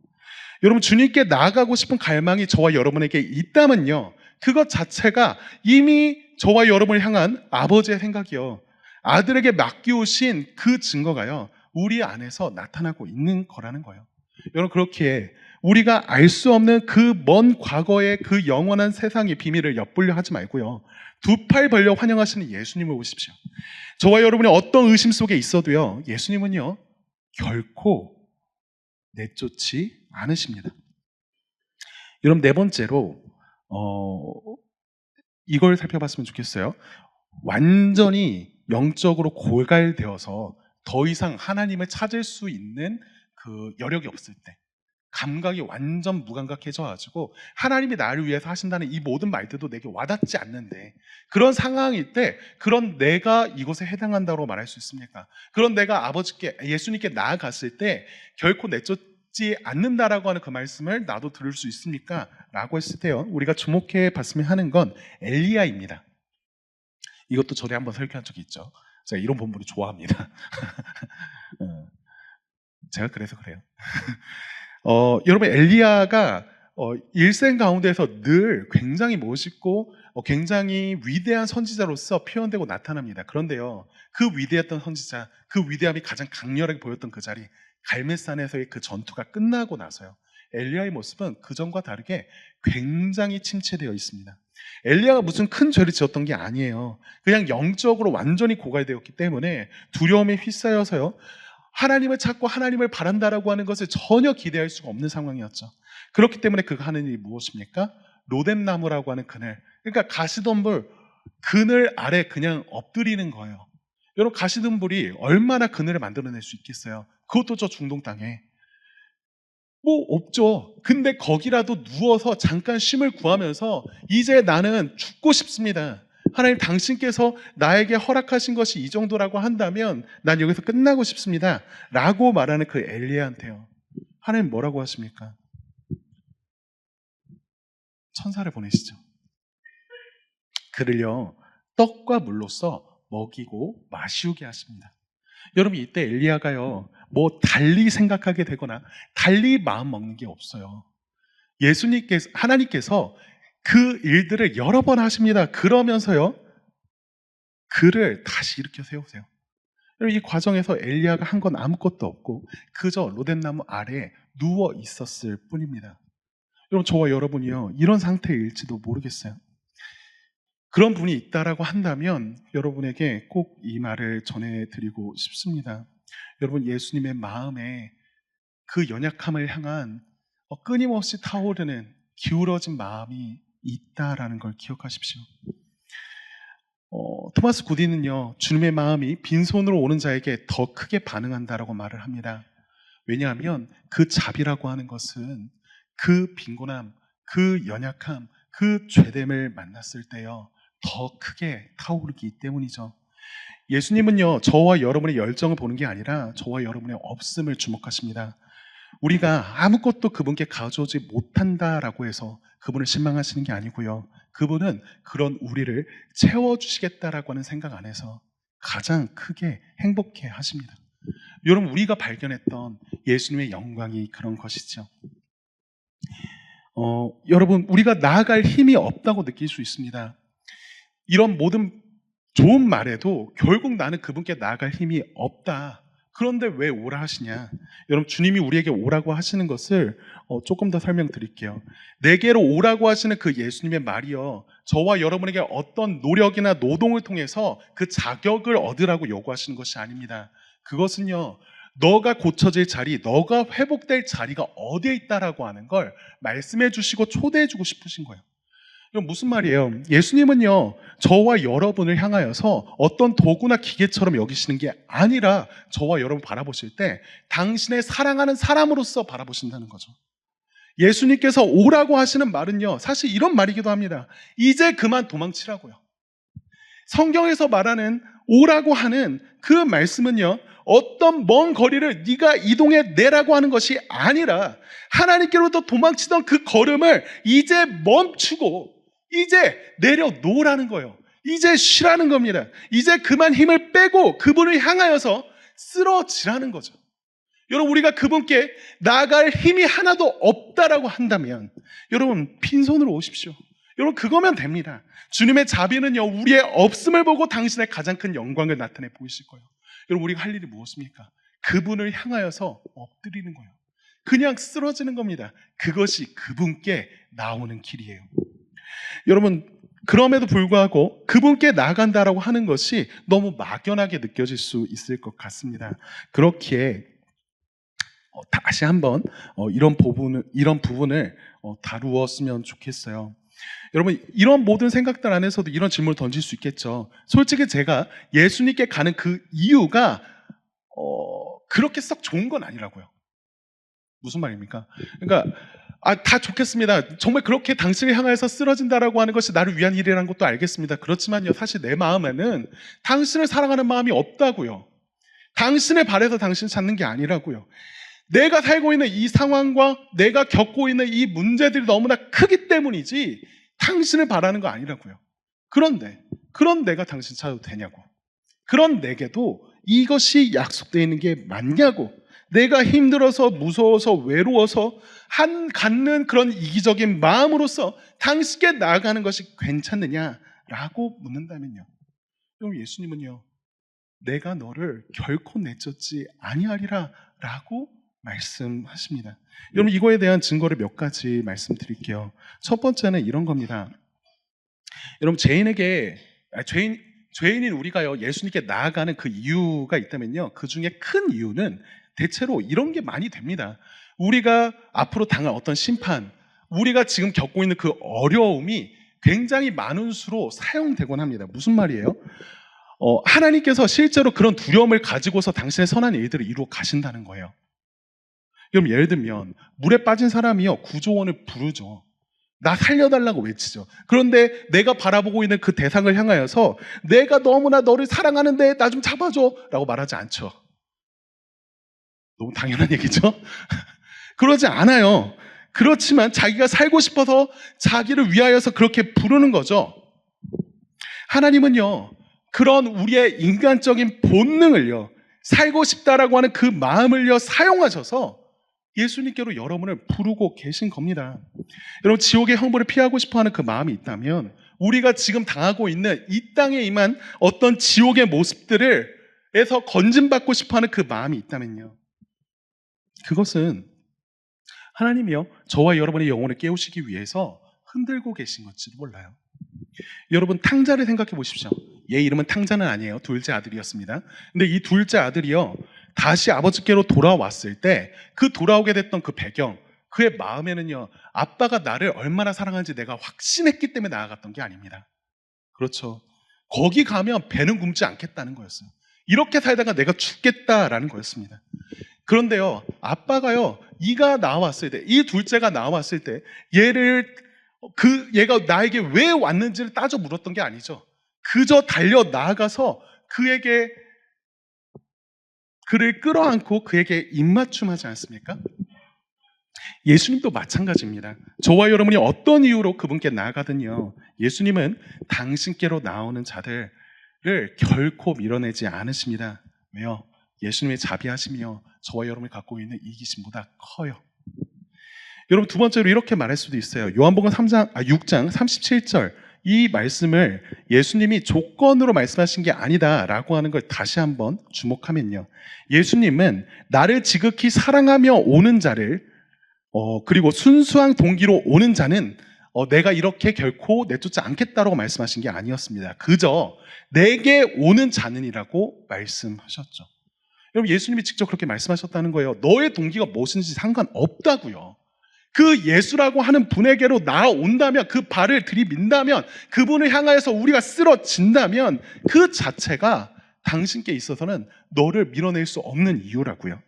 여러분, 주님께 나아가고 싶은 갈망이 저와 여러분에게 있다면요, 그것 자체가 이미 저와 여러분을 향한 아버지의 생각이요, 아들에게 맡기우신 그 증거가요, 우리 안에서 나타나고 있는 거라는 거예요. 여러분, 그렇기에 우리가 알 수 없는 그 먼 과거의 그 영원한 세상의 비밀을 엿보려 하지 말고요. 두 팔 벌려 환영하시는 예수님을 보십시오. 저와 여러분이 어떤 의심 속에 있어도요, 예수님은요, 결코 내쫓지 않으십니다. 여러분, 네 번째로 이걸 살펴봤으면 좋겠어요. 완전히 영적으로 골갈되어서 더 이상 하나님을 찾을 수 있는 그 여력이 없을 때, 감각이 완전 무감각해져가지고 하나님이 나를 위해서 하신다는 이 모든 말들도 내게 와닿지 않는데, 그런 상황일 때 그런 내가 이곳에 해당한다고 말할 수 있습니까? 그런 내가 아버지께, 예수님께 나아갔을 때 결코 내쫓지 않는다라고 하는 그 말씀을 나도 들을 수 있습니까? 라고 했을 때요, 우리가 주목해 봤으면 하는 건 엘리야입니다. 이것도 전에 한번 설교한 적이 있죠. 제가 이런 본문을 좋아합니다. 제가 그래서 그래요. 여러분, 엘리야가 일생 가운데서 늘 굉장히 멋있고 굉장히 위대한 선지자로서 표현되고 나타납니다. 그런데요, 그 위대했던 선지자, 그 위대함이 가장 강렬하게 보였던 그 자리, 갈멜산에서의 그 전투가 끝나고 나서요, 엘리야의 모습은 그전과 다르게 굉장히 침체되어 있습니다. 엘리야가 무슨 큰 죄를 지었던 게 아니에요. 그냥 영적으로 완전히 고갈되었기 때문에 두려움에 휩싸여서요, 하나님을 찾고 하나님을 바란다라고 하는 것을 전혀 기대할 수가 없는 상황이었죠. 그렇기 때문에 그가 하는 일이 무엇입니까? 로뎀나무라고 하는 그늘, 그러니까 가시덤불 그늘 아래 그냥 엎드리는 거예요. 여러분, 가시덤불이 얼마나 그늘을 만들어낼 수 있겠어요? 그것도 저 중동 땅에 뭐 없죠. 근데 거기라도 누워서 잠깐 쉼을 구하면서 이제 나는 죽고 싶습니다. 하나님, 당신께서 나에게 허락하신 것이 이 정도라고 한다면 난 여기서 끝나고 싶습니다. 라고 말하는 그 엘리야한테요, 하나님 뭐라고 하십니까? 천사를 보내시죠. 그를요, 떡과 물로써 먹이고 마시우게 하십니다. 여러분, 이때 엘리야가요, 뭐 달리 생각하게 되거나 달리 마음 먹는 게 없어요. 예수님께서, 하나님께서 그 일들을 여러 번 하십니다. 그러면서요, 그를 다시 일으켜 세우세요. 이 과정에서 엘리야가 한 건 아무것도 없고 그저 로뎀나무 아래에 누워 있었을 뿐입니다. 여러분, 저와 여러분이요, 이런 상태일지도 모르겠어요. 그런 분이 있다라고 한다면 여러분에게 꼭 이 말을 전해드리고 싶습니다. 여러분, 예수님의 마음에 그 연약함을 향한 끊임없이 타오르는 기울어진 마음이 있다라는 걸 기억하십시오. 토마스 구디는요, 주님의 마음이 빈손으로 오는 자에게 더 크게 반응한다라고 말을 합니다. 왜냐하면 그 자비라고 하는 것은 그 빈곤함, 그 연약함, 그 죄됨을 만났을 때요, 더 크게 타오르기 때문이죠. 예수님은요, 저와 여러분의 열정을 보는 게 아니라 저와 여러분의 없음을 주목하십니다. 우리가 아무것도 그분께 가져오지 못한다라고 해서 그분을 실망하시는 게 아니고요, 그분은 그런 우리를 채워주시겠다라고 하는 생각 안에서 가장 크게 행복해 하십니다. 여러분, 우리가 발견했던 예수님의 영광이 그런 것이죠. 여러분, 우리가 나아갈 힘이 없다고 느낄 수 있습니다. 이런 모든 좋은 말에도 결국 나는 그분께 나아갈 힘이 없다. 그런데 왜 오라 하시냐? 여러분, 주님이 우리에게 오라고 하시는 것을 조금 더 설명드릴게요. 내게로 오라고 하시는 그 예수님의 말이요, 저와 여러분에게 어떤 노력이나 노동을 통해서 그 자격을 얻으라고 요구하시는 것이 아닙니다. 그것은요, 너가 고쳐질 자리, 너가 회복될 자리가 어디에 있다라고 하는 걸 말씀해 주시고 초대해 주고 싶으신 거예요. 이건 무슨 말이에요? 예수님은요, 저와 여러분을 향하여서 어떤 도구나 기계처럼 여기시는 게 아니라 저와 여러분 바라보실 때 당신의 사랑하는 사람으로서 바라보신다는 거죠. 예수님께서 오라고 하시는 말은요, 사실 이런 말이기도 합니다. 이제 그만 도망치라고요. 성경에서 말하는 오라고 하는 그 말씀은요, 어떤 먼 거리를 네가 이동해 내라고 하는 것이 아니라 하나님께로부터 도망치던 그 걸음을 이제 멈추고 이제 내려놓으라는 거예요. 이제 쉬라는 겁니다. 이제 그만 힘을 빼고 그분을 향하여서 쓰러지라는 거죠. 여러분, 우리가 그분께 나아갈 힘이 하나도 없다라고 한다면 여러분, 빈손으로 오십시오. 여러분, 그거면 됩니다. 주님의 자비는요, 우리의 없음을 보고 당신의 가장 큰 영광을 나타내 보이실 거예요. 여러분, 우리가 할 일이 무엇입니까? 그분을 향하여서 엎드리는 거예요. 그냥 쓰러지는 겁니다. 그것이 그분께 나오는 길이에요. 여러분, 그럼에도 불구하고 그분께 나아간다라고 하는 것이 너무 막연하게 느껴질 수 있을 것 같습니다. 그렇기에 다시 한번 이런 부분을 다루었으면 좋겠어요. 여러분, 이런 모든 생각들 안에서도 이런 질문을 던질 수 있겠죠. 솔직히 제가 예수님께 가는 그 이유가 그렇게 썩 좋은 건 아니라고요. 무슨 말입니까? 그러니까 다 좋겠습니다. 정말 그렇게 당신을 향해서 쓰러진다라고 하는 것이 나를 위한 일이라는 것도 알겠습니다. 그렇지만요, 사실 내 마음에는 당신을 사랑하는 마음이 없다고요. 당신을 바래서 당신을 찾는 게 아니라고요. 내가 살고 있는 이 상황과 내가 겪고 있는 이 문제들이 너무나 크기 때문이지 당신을 바라는 거 아니라고요. 그런데 그런 내가 당신 찾아도 되냐고. 그런 내게도 이것이 약속되어 있는 게 맞냐고. 내가 힘들어서 무서워서 외로워서 갖는 그런 이기적인 마음으로서 당신께 나아가는 것이 괜찮느냐라고 묻는다면요, 그럼 예수님은요, 내가 너를 결코 내쫓지 아니하리라 라고 말씀하십니다. 여러분, 이거에 대한 증거를 몇 가지 말씀드릴게요. 첫 번째는 이런 겁니다. 여러분, 죄인인 우리가요, 예수님께 나아가는 그 이유가 있다면요, 그 중에 큰 이유는 대체로 이런 게 많이 됩니다. 우리가 앞으로 당할 어떤 심판, 우리가 지금 겪고 있는 그 어려움이 굉장히 많은 수로 사용되곤 합니다. 무슨 말이에요? 하나님께서 실제로 그런 두려움을 가지고서 당신의 선한 일들을 이루어 가신다는 거예요. 그럼 예를 들면 물에 빠진 사람이요, 구조원을 부르죠. 나 살려달라고 외치죠. 그런데 내가 바라보고 있는 그 대상을 향하여서 내가 너무나 너를 사랑하는데 나 좀 잡아줘 라고 말하지 않죠. 너무 당연한 얘기죠? 그러지 않아요. 그렇지만 자기가 살고 싶어서 자기를 위하여서 그렇게 부르는 거죠. 하나님은요, 그런 우리의 인간적인 본능을요, 살고 싶다라고 하는 그 마음을요, 사용하셔서 예수님께로 여러분을 부르고 계신 겁니다. 여러분, 지옥의 형벌을 피하고 싶어하는 그 마음이 있다면 우리가 지금 당하고 있는 이 땅에 임한 어떤 지옥의 모습들에서 건진받고 싶어하는 그 마음이 있다면요, 그것은 하나님이요, 저와 여러분의 영혼을 깨우시기 위해서 흔들고 계신 것지도 몰라요. 여러분, 탕자를 생각해 보십시오. 얘 이름은 탕자는 아니에요. 둘째 아들이었습니다. 근데 이 둘째 아들이요, 다시 아버지께로 돌아왔을 때 그 돌아오게 됐던 그 배경, 그의 마음에는요, 아빠가 나를 얼마나 사랑하는지 내가 확신했기 때문에 나아갔던 게 아닙니다. 그렇죠. 거기 가면 배는 굶지 않겠다는 거였어요. 이렇게 살다가 내가 죽겠다라는 거였습니다. 그런데요, 아빠가요, 이가 나왔을 때, 이 둘째가 나왔을 때 얘가 나에게 왜 왔는지를 따져 물었던 게 아니죠. 그저 달려 나아가서 그를 끌어안고 그에게 입맞춤하지 않습니까? 예수님도 마찬가지입니다. 저와 여러분이 어떤 이유로 그분께 나아가든요, 예수님은 당신께로 나오는 자들을 결코 밀어내지 않으십니다. 왜요? 예수님의 자비하심이요, 저와 여러분이 갖고 있는 이기심보다 커요. 여러분, 두 번째로 이렇게 말할 수도 있어요. 요한복음 6장 37절, 이 말씀을 예수님이 조건으로 말씀하신 게 아니다라고 하는 걸 다시 한번 주목하면요, 예수님은 나를 지극히 사랑하며 오는 자를 그리고 순수한 동기로 오는 자는 내가 이렇게 결코 내쫓지 않겠다라고 말씀하신 게 아니었습니다. 그저 내게 오는 자는이라고 말씀하셨죠. 여러분, 예수님이 직접 그렇게 말씀하셨다는 거예요. 너의 동기가 무엇인지 상관없다고요. 그 예수라고 하는 분에게로 나온다면, 그 발을 들이민다면, 그분을 향하여서 우리가 쓰러진다면 그 자체가 당신께 있어서는 너를 밀어낼 수 없는 이유라고요.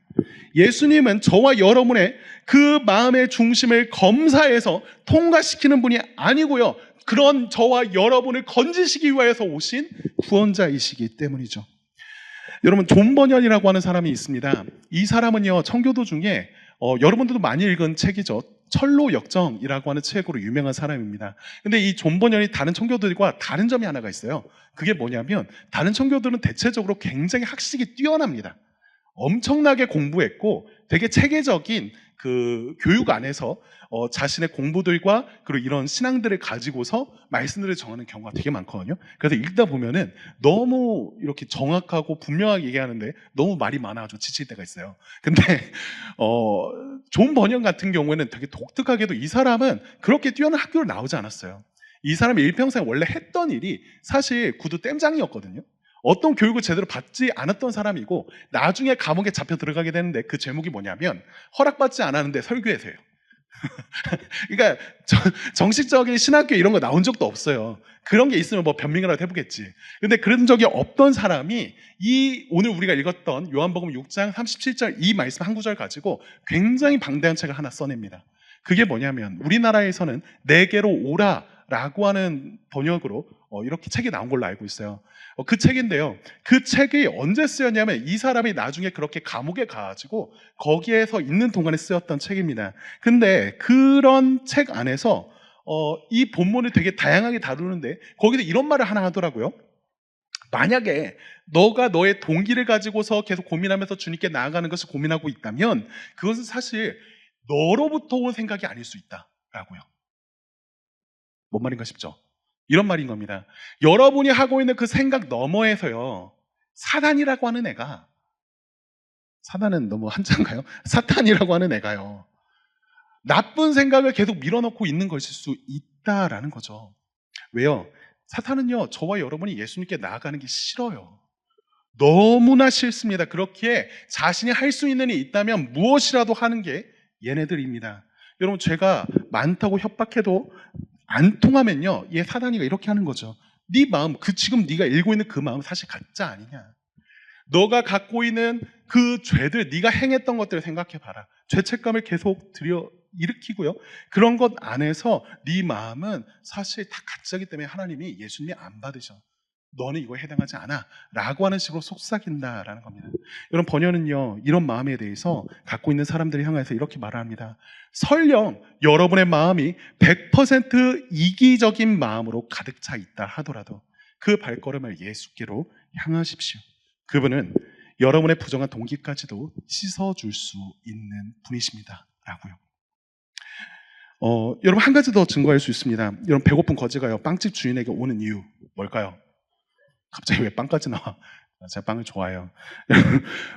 예수님은 저와 여러분의 그 마음의 중심을 검사해서 통과시키는 분이 아니고요, 그런 저와 여러분을 건지시기 위해서 오신 구원자이시기 때문이죠. 여러분, 존 버년이라고 하는 사람이 있습니다. 이 사람은요, 청교도 중에 여러분들도 많이 읽은 책이죠. 철로역정이라고 하는 책으로 유명한 사람입니다. 근데 이 존 버년이 다른 청교도들과 다른 점이 하나가 있어요. 그게 뭐냐면, 다른 청교도들은 대체적으로 굉장히 학식이 뛰어납니다. 엄청나게 공부했고 되게 체계적인 그 교육 안에서 자신의 공부들과 그리고 이런 신앙들을 가지고서 말씀들을 정하는 경우가 되게 많거든요. 그래서 읽다 보면은 너무 이렇게 정확하고 분명하게 얘기하는데 너무 말이 많아가지고 지칠 때가 있어요. 근데 어, 존 번연 같은 경우에는 되게 독특하게도 이 사람은 그렇게 뛰어난 학교를 나오지 않았어요. 이 사람이 일평생 원래 했던 일이 사실 구두 땜장이었거든요. 어떤 교육을 제대로 받지 않았던 사람이고 나중에 감옥에 잡혀 들어가게 되는데 그 제목이 뭐냐면 허락받지 않았는데 설교해서요. 그러니까 정식적인 신학교 이런 거 나온 적도 없어요. 그런 게 있으면 뭐 변명이라도 해보겠지. 근데 그런 적이 없던 사람이 이 오늘 우리가 읽었던 요한복음 6장 37절 이 말씀 한 구절 가지고 굉장히 방대한 책을 하나 써냅니다. 그게 뭐냐면 우리나라에서는 내게로 오라라고 하는 번역으로 이렇게 책이 나온 걸로 알고 있어요. 그 책인데요. 그 책이 언제 쓰였냐면 이 사람이 나중에 그렇게 감옥에 가가지고 거기에서 있는 동안에 쓰였던 책입니다. 근데 그런 책 안에서 이 본문을 되게 다양하게 다루는데 거기도 이런 말을 하나 하더라고요. 만약에 너가 너의 동기를 가지고서 계속 고민하면서 주님께 나아가는 것을 고민하고 있다면 그것은 사실 너로부터 온 생각이 아닐 수 있다라고요. 뭔 말인가 싶죠? 이런 말인 겁니다. 여러분이 하고 있는 그 생각 너머에서요, 사단이라고 하는 애가, 사단은 너무 한자인가요? 사탄이라고 하는 애가요, 나쁜 생각을 계속 밀어넣고 있는 것일 수 있다라는 거죠. 왜요? 사탄은요, 저와 여러분이 예수님께 나아가는 게 싫어요. 너무나 싫습니다. 그렇게 자신이 할 수 있는 일이 있다면 무엇이라도 하는 게 얘네들입니다. 여러분, 죄가 많다고 협박해도 안 통하면요, 얘 사단이가 이렇게 하는 거죠. 네 마음, 지금 네가 읽고 있는 그 마음 사실 가짜 아니냐? 너가 갖고 있는 그 죄들, 네가 행했던 것들을 생각해 봐라. 죄책감을 계속 일으키고요. 그런 것 안에서 네 마음은 사실 다 가짜이기 때문에 하나님이 예수님이 안 받으셔. 너는 이거에 해당하지 않아 라고 하는 식으로 속삭인다라는 겁니다. 여러분, 번연은요 이런 마음에 대해서 갖고 있는 사람들을 향해서 이렇게 말합니다. 설령 여러분의 마음이 100% 이기적인 마음으로 가득 차 있다 하더라도 그 발걸음을 예수께로 향하십시오. 그분은 여러분의 부정한 동기까지도 씻어줄 수 있는 분이십니다 라고요. 여러분, 한 가지 더 증거할 수 있습니다. 여러분, 배고픈 거지가요 빵집 주인에게 오는 이유 뭘까요? 갑자기 왜 빵까지 나와? 제가 빵을 좋아해요.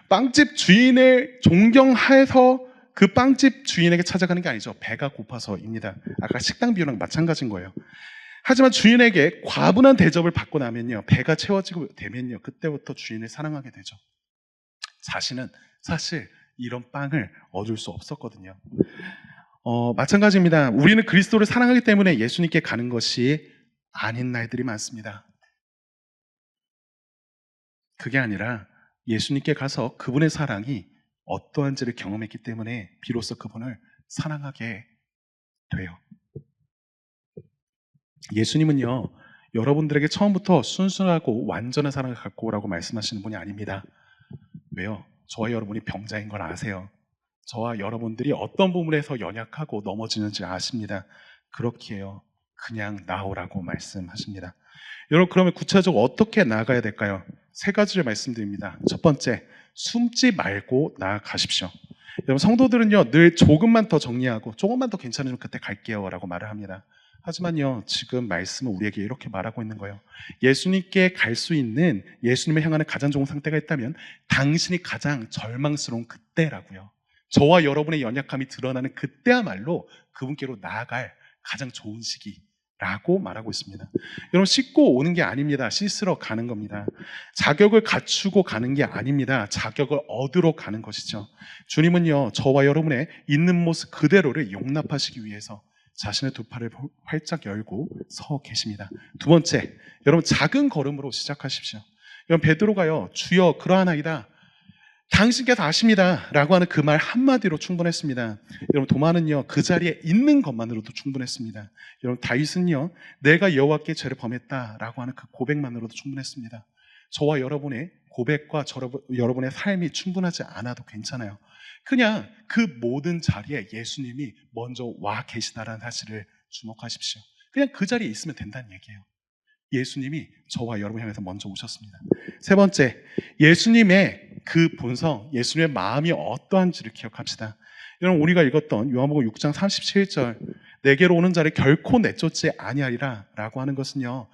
빵집 주인을 존경해서 그 빵집 주인에게 찾아가는 게 아니죠. 배가 고파서입니다. 아까 식당 비유랑 마찬가지인 거예요. 하지만 주인에게 과분한 대접을 받고 나면요, 배가 채워지고 되면요, 그때부터 주인을 사랑하게 되죠. 자신은 사실 이런 빵을 얻을 수 없었거든요. 마찬가지입니다. 우리는 그리스도를 사랑하기 때문에 예수님께 가는 것이 아닌 날들이 많습니다. 그게 아니라 예수님께 가서 그분의 사랑이 어떠한지를 경험했기 때문에 비로소 그분을 사랑하게 돼요. 예수님은요, 여러분들에게 처음부터 순수하고 완전한 사랑을 갖고 오라고 말씀하시는 분이 아닙니다. 왜요? 저와 여러분이 병자인 걸 아세요. 저와 여러분들이 어떤 부분에서 연약하고 넘어지는지 아십니다. 그렇게요, 그냥 나오라고 말씀하십니다. 여러분, 그러면 구체적으로 어떻게 나아가야 될까요? 세 가지를 말씀드립니다. 첫 번째, 숨지 말고 나아가십시오. 여러분, 성도들은요 늘 조금만 더 정리하고 조금만 더 괜찮으면 그때 갈게요 라고 말을 합니다. 하지만요, 지금 말씀은 우리에게 이렇게 말하고 있는 거예요. 예수님께 갈 수 있는, 예수님을 향하는 가장 좋은 상태가 있다면 당신이 가장 절망스러운 그때라고요. 저와 여러분의 연약함이 드러나는 그때야말로 그분께로 나아갈 가장 좋은 시기라고 말하고 있습니다. 여러분, 씻고 오는 게 아닙니다. 씻으러 가는 겁니다. 자격을 갖추고 가는 게 아닙니다. 자격을 얻으러 가는 것이죠. 주님은요, 저와 여러분의 있는 모습 그대로를 용납하시기 위해서 자신의 두 팔을 활짝 열고 서 계십니다. 두 번째, 여러분, 작은 걸음으로 시작하십시오. 여러분, 베드로가요, 주여 그러하나이다, 당신께서 아십니다 라고 하는 그 말 한마디로 충분했습니다. 여러분, 도마는요 그 자리에 있는 것만으로도 충분했습니다. 여러분, 다윗은요 내가 여호와께 죄를 범했다 라고 하는 그 고백만으로도 충분했습니다. 저와 여러분의 고백과 여러분의 삶이 충분하지 않아도 괜찮아요. 그냥 그 모든 자리에 예수님이 먼저 와 계시다라는 사실을 주목하십시오. 그냥 그 자리에 있으면 된다는 얘기예요. 예수님이 저와 여러분 향해서 먼저 오셨습니다. 세 번째, 예수님의 그 본성, 예수님의 마음이 어떠한지를 기억합시다. 여러분, 우리가 읽었던 요한복음 6장 37절, 내게로 오는 자를 결코 내쫓지 아니하리라 라고 하는 것은요,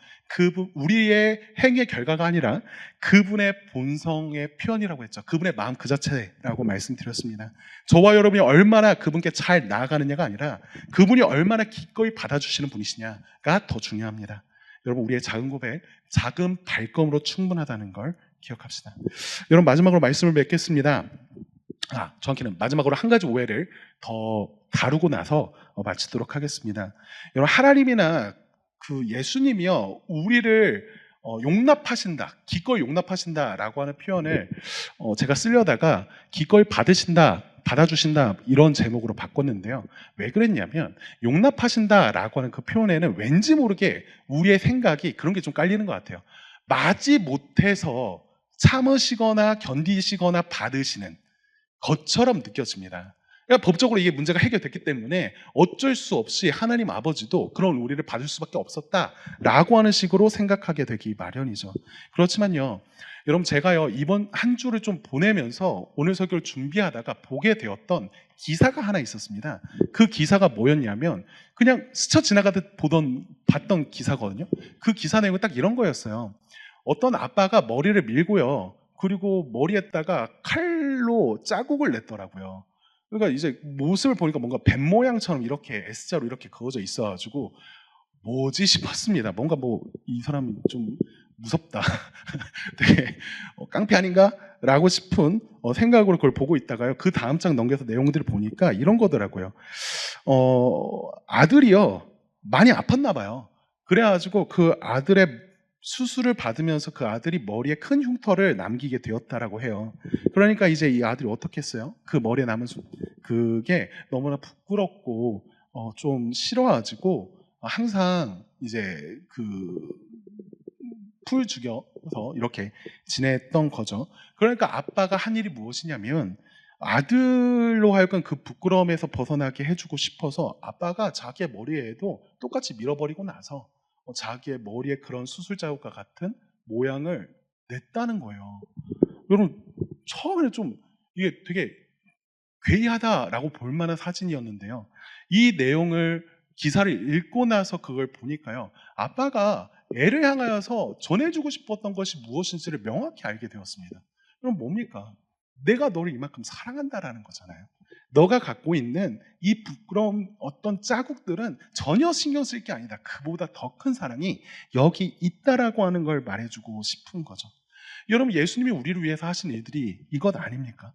우리의 행의 결과가 아니라 그분의 본성의 표현이라고 했죠. 그분의 마음 그 자체라고 말씀드렸습니다. 저와 여러분이 얼마나 그분께 잘 나아가느냐가 아니라 그분이 얼마나 기꺼이 받아주시는 분이시냐가 더 중요합니다. 여러분, 우리의 작은 고백, 작은 발걸음으로 충분하다는 걸 기억합시다. 여러분, 마지막으로 말씀을 맺겠습니다. 정확히는 마지막으로 한 가지 오해를 더 다루고 나서 마치도록 하겠습니다. 여러분, 하나님이나 그 예수님이요, 우리를 용납하신다, 기꺼이 용납하신다라고 하는 표현을 제가 쓰려다가 기꺼이 받아주신다 이런 제목으로 바꿨는데요. 왜 그랬냐면, 용납하신다라고 하는 그 표현에는 왠지 모르게 우리의 생각이 그런 게 좀 깔리는 것 같아요. 마지 못해서 참으시거나 견디시거나 받으시는 것처럼 느껴집니다. 그러니까 법적으로 이게 문제가 해결됐기 때문에 어쩔 수 없이 하나님 아버지도 그런 우리를 받을 수밖에 없었다라고 하는 식으로 생각하게 되기 마련이죠. 그렇지만요, 여러분, 제가요 이번 한 주를 좀 보내면서 오늘 설교를 준비하다가 보게 되었던 기사가 하나 있었습니다. 그 기사가 뭐였냐면, 그냥 스쳐 지나가듯 봤던 기사거든요. 그 기사 내용은 딱 이런 거였어요. 어떤 아빠가 머리를 밀고요, 그리고 머리에다가 칼로 자국을 냈더라고요. 그러니까 이제 모습을 보니까 뭔가 뱀 모양처럼 이렇게 S자로 이렇게 그어져 있어가지고 뭐지 싶었습니다. 뭔가 이 사람이 좀 무섭다. 되게 깡패 아닌가? 라고 싶은 생각으로 그걸 보고 있다가요, 그 다음 장 넘겨서 내용들을 보니까 이런 거더라고요. 아들이요, 많이 아팠나 봐요. 그래가지고 그 아들의 수술을 받으면서 그 아들이 머리에 큰 흉터를 남기게 되었다라고 해요. 그러니까 이제 이 아들이 어떻게 했어요? 그 머리에 남은 그게 너무나 부끄럽고 좀 싫어가지고 항상 이제 풀 죽여서 이렇게 지냈던 거죠. 그러니까 아빠가 한 일이 무엇이냐면, 아들로 하여금 그 부끄러움에서 벗어나게 해주고 싶어서 아빠가 자기의 머리에도 똑같이 밀어버리고 나서 자기의 머리에 그런 수술 자국과 같은 모양을 냈다는 거예요. 여러분, 처음에는 좀 이게 되게 괴이하다라고 볼 만한 사진이었는데요, 이 내용을 기사를 읽고 나서 그걸 보니까요, 아빠가 애를 향하여서 전해주고 싶었던 것이 무엇인지를 명확히 알게 되었습니다. 그럼 뭡니까? 내가 너를 이만큼 사랑한다라는 거잖아요. 너가 갖고 있는 이 부끄러운 어떤 자국들은 전혀 신경 쓸 게 아니다. 그보다 더 큰 사랑이 여기 있다라고 하는 걸 말해주고 싶은 거죠. 여러분, 예수님이 우리를 위해서 하신 일들이 이것 아닙니까?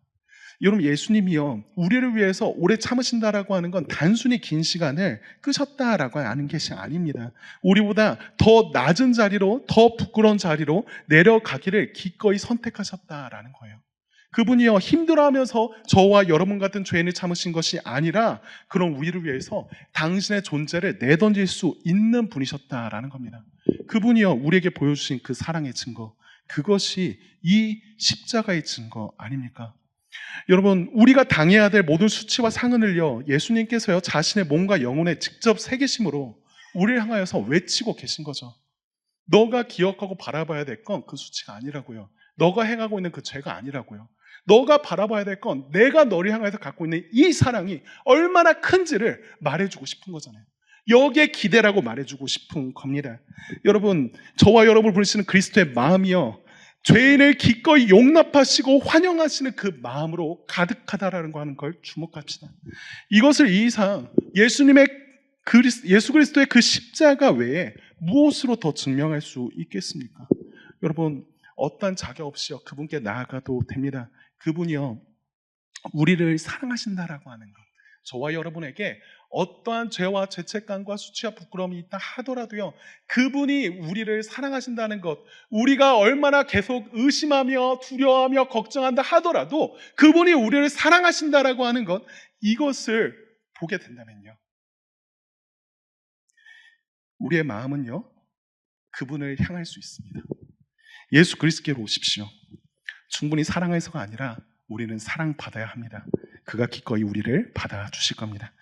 여러분, 예수님이요, 우리를 위해서 오래 참으신다라고 하는 건 단순히 긴 시간을 끄셨다라고 하는 것이 아닙니다. 우리보다 더 낮은 자리로, 더 부끄러운 자리로 내려가기를 기꺼이 선택하셨다라는 거예요. 그분이요, 힘들어하면서 저와 여러분 같은 죄인을 참으신 것이 아니라 그런 우리를 위해서 당신의 존재를 내던질 수 있는 분이셨다라는 겁니다. 그분이요, 우리에게 보여주신 그 사랑의 증거, 그것이 이 십자가의 증거 아닙니까? 여러분, 우리가 당해야 될 모든 수치와 상흔을요, 예수님께서요 자신의 몸과 영혼에 직접 새기심으로 우리를 향하여서 외치고 계신 거죠. 너가 기억하고 바라봐야 될 건 그 수치가 아니라고요. 너가 행하고 있는 그 죄가 아니라고요. 너가 바라봐야 될 건 내가 너를 향해서 갖고 있는 이 사랑이 얼마나 큰지를 말해주고 싶은 거잖아요. 여기에 기대라고 말해주고 싶은 겁니다. 여러분, 저와 여러분을 부르시는 그리스도의 마음이요, 죄인을 기꺼이 용납하시고 환영하시는 그 마음으로 가득하다라는 거 하는 걸 주목합시다. 이것을 이 이상 예수 그리스도의 그 십자가 외에 무엇으로 더 증명할 수 있겠습니까? 여러분, 어떠한 자격 없이요 그분께 나아가도 됩니다. 그분이요, 우리를 사랑하신다라고 하는 것, 저와 여러분에게 어떠한 죄와 죄책감과 수치와 부끄러움이 있다 하더라도요, 그분이 우리를 사랑하신다는 것, 우리가 얼마나 계속 의심하며 두려워하며 걱정한다 하더라도 그분이 우리를 사랑하신다라고 하는 것, 이것을 보게 된다면요, 우리의 마음은요 그분을 향할 수 있습니다. 예수 그리스도께로 오십시오. 충분히 사랑해서가 아니라 우리는 사랑받아야 합니다. 그가 기꺼이 우리를 받아주실 겁니다.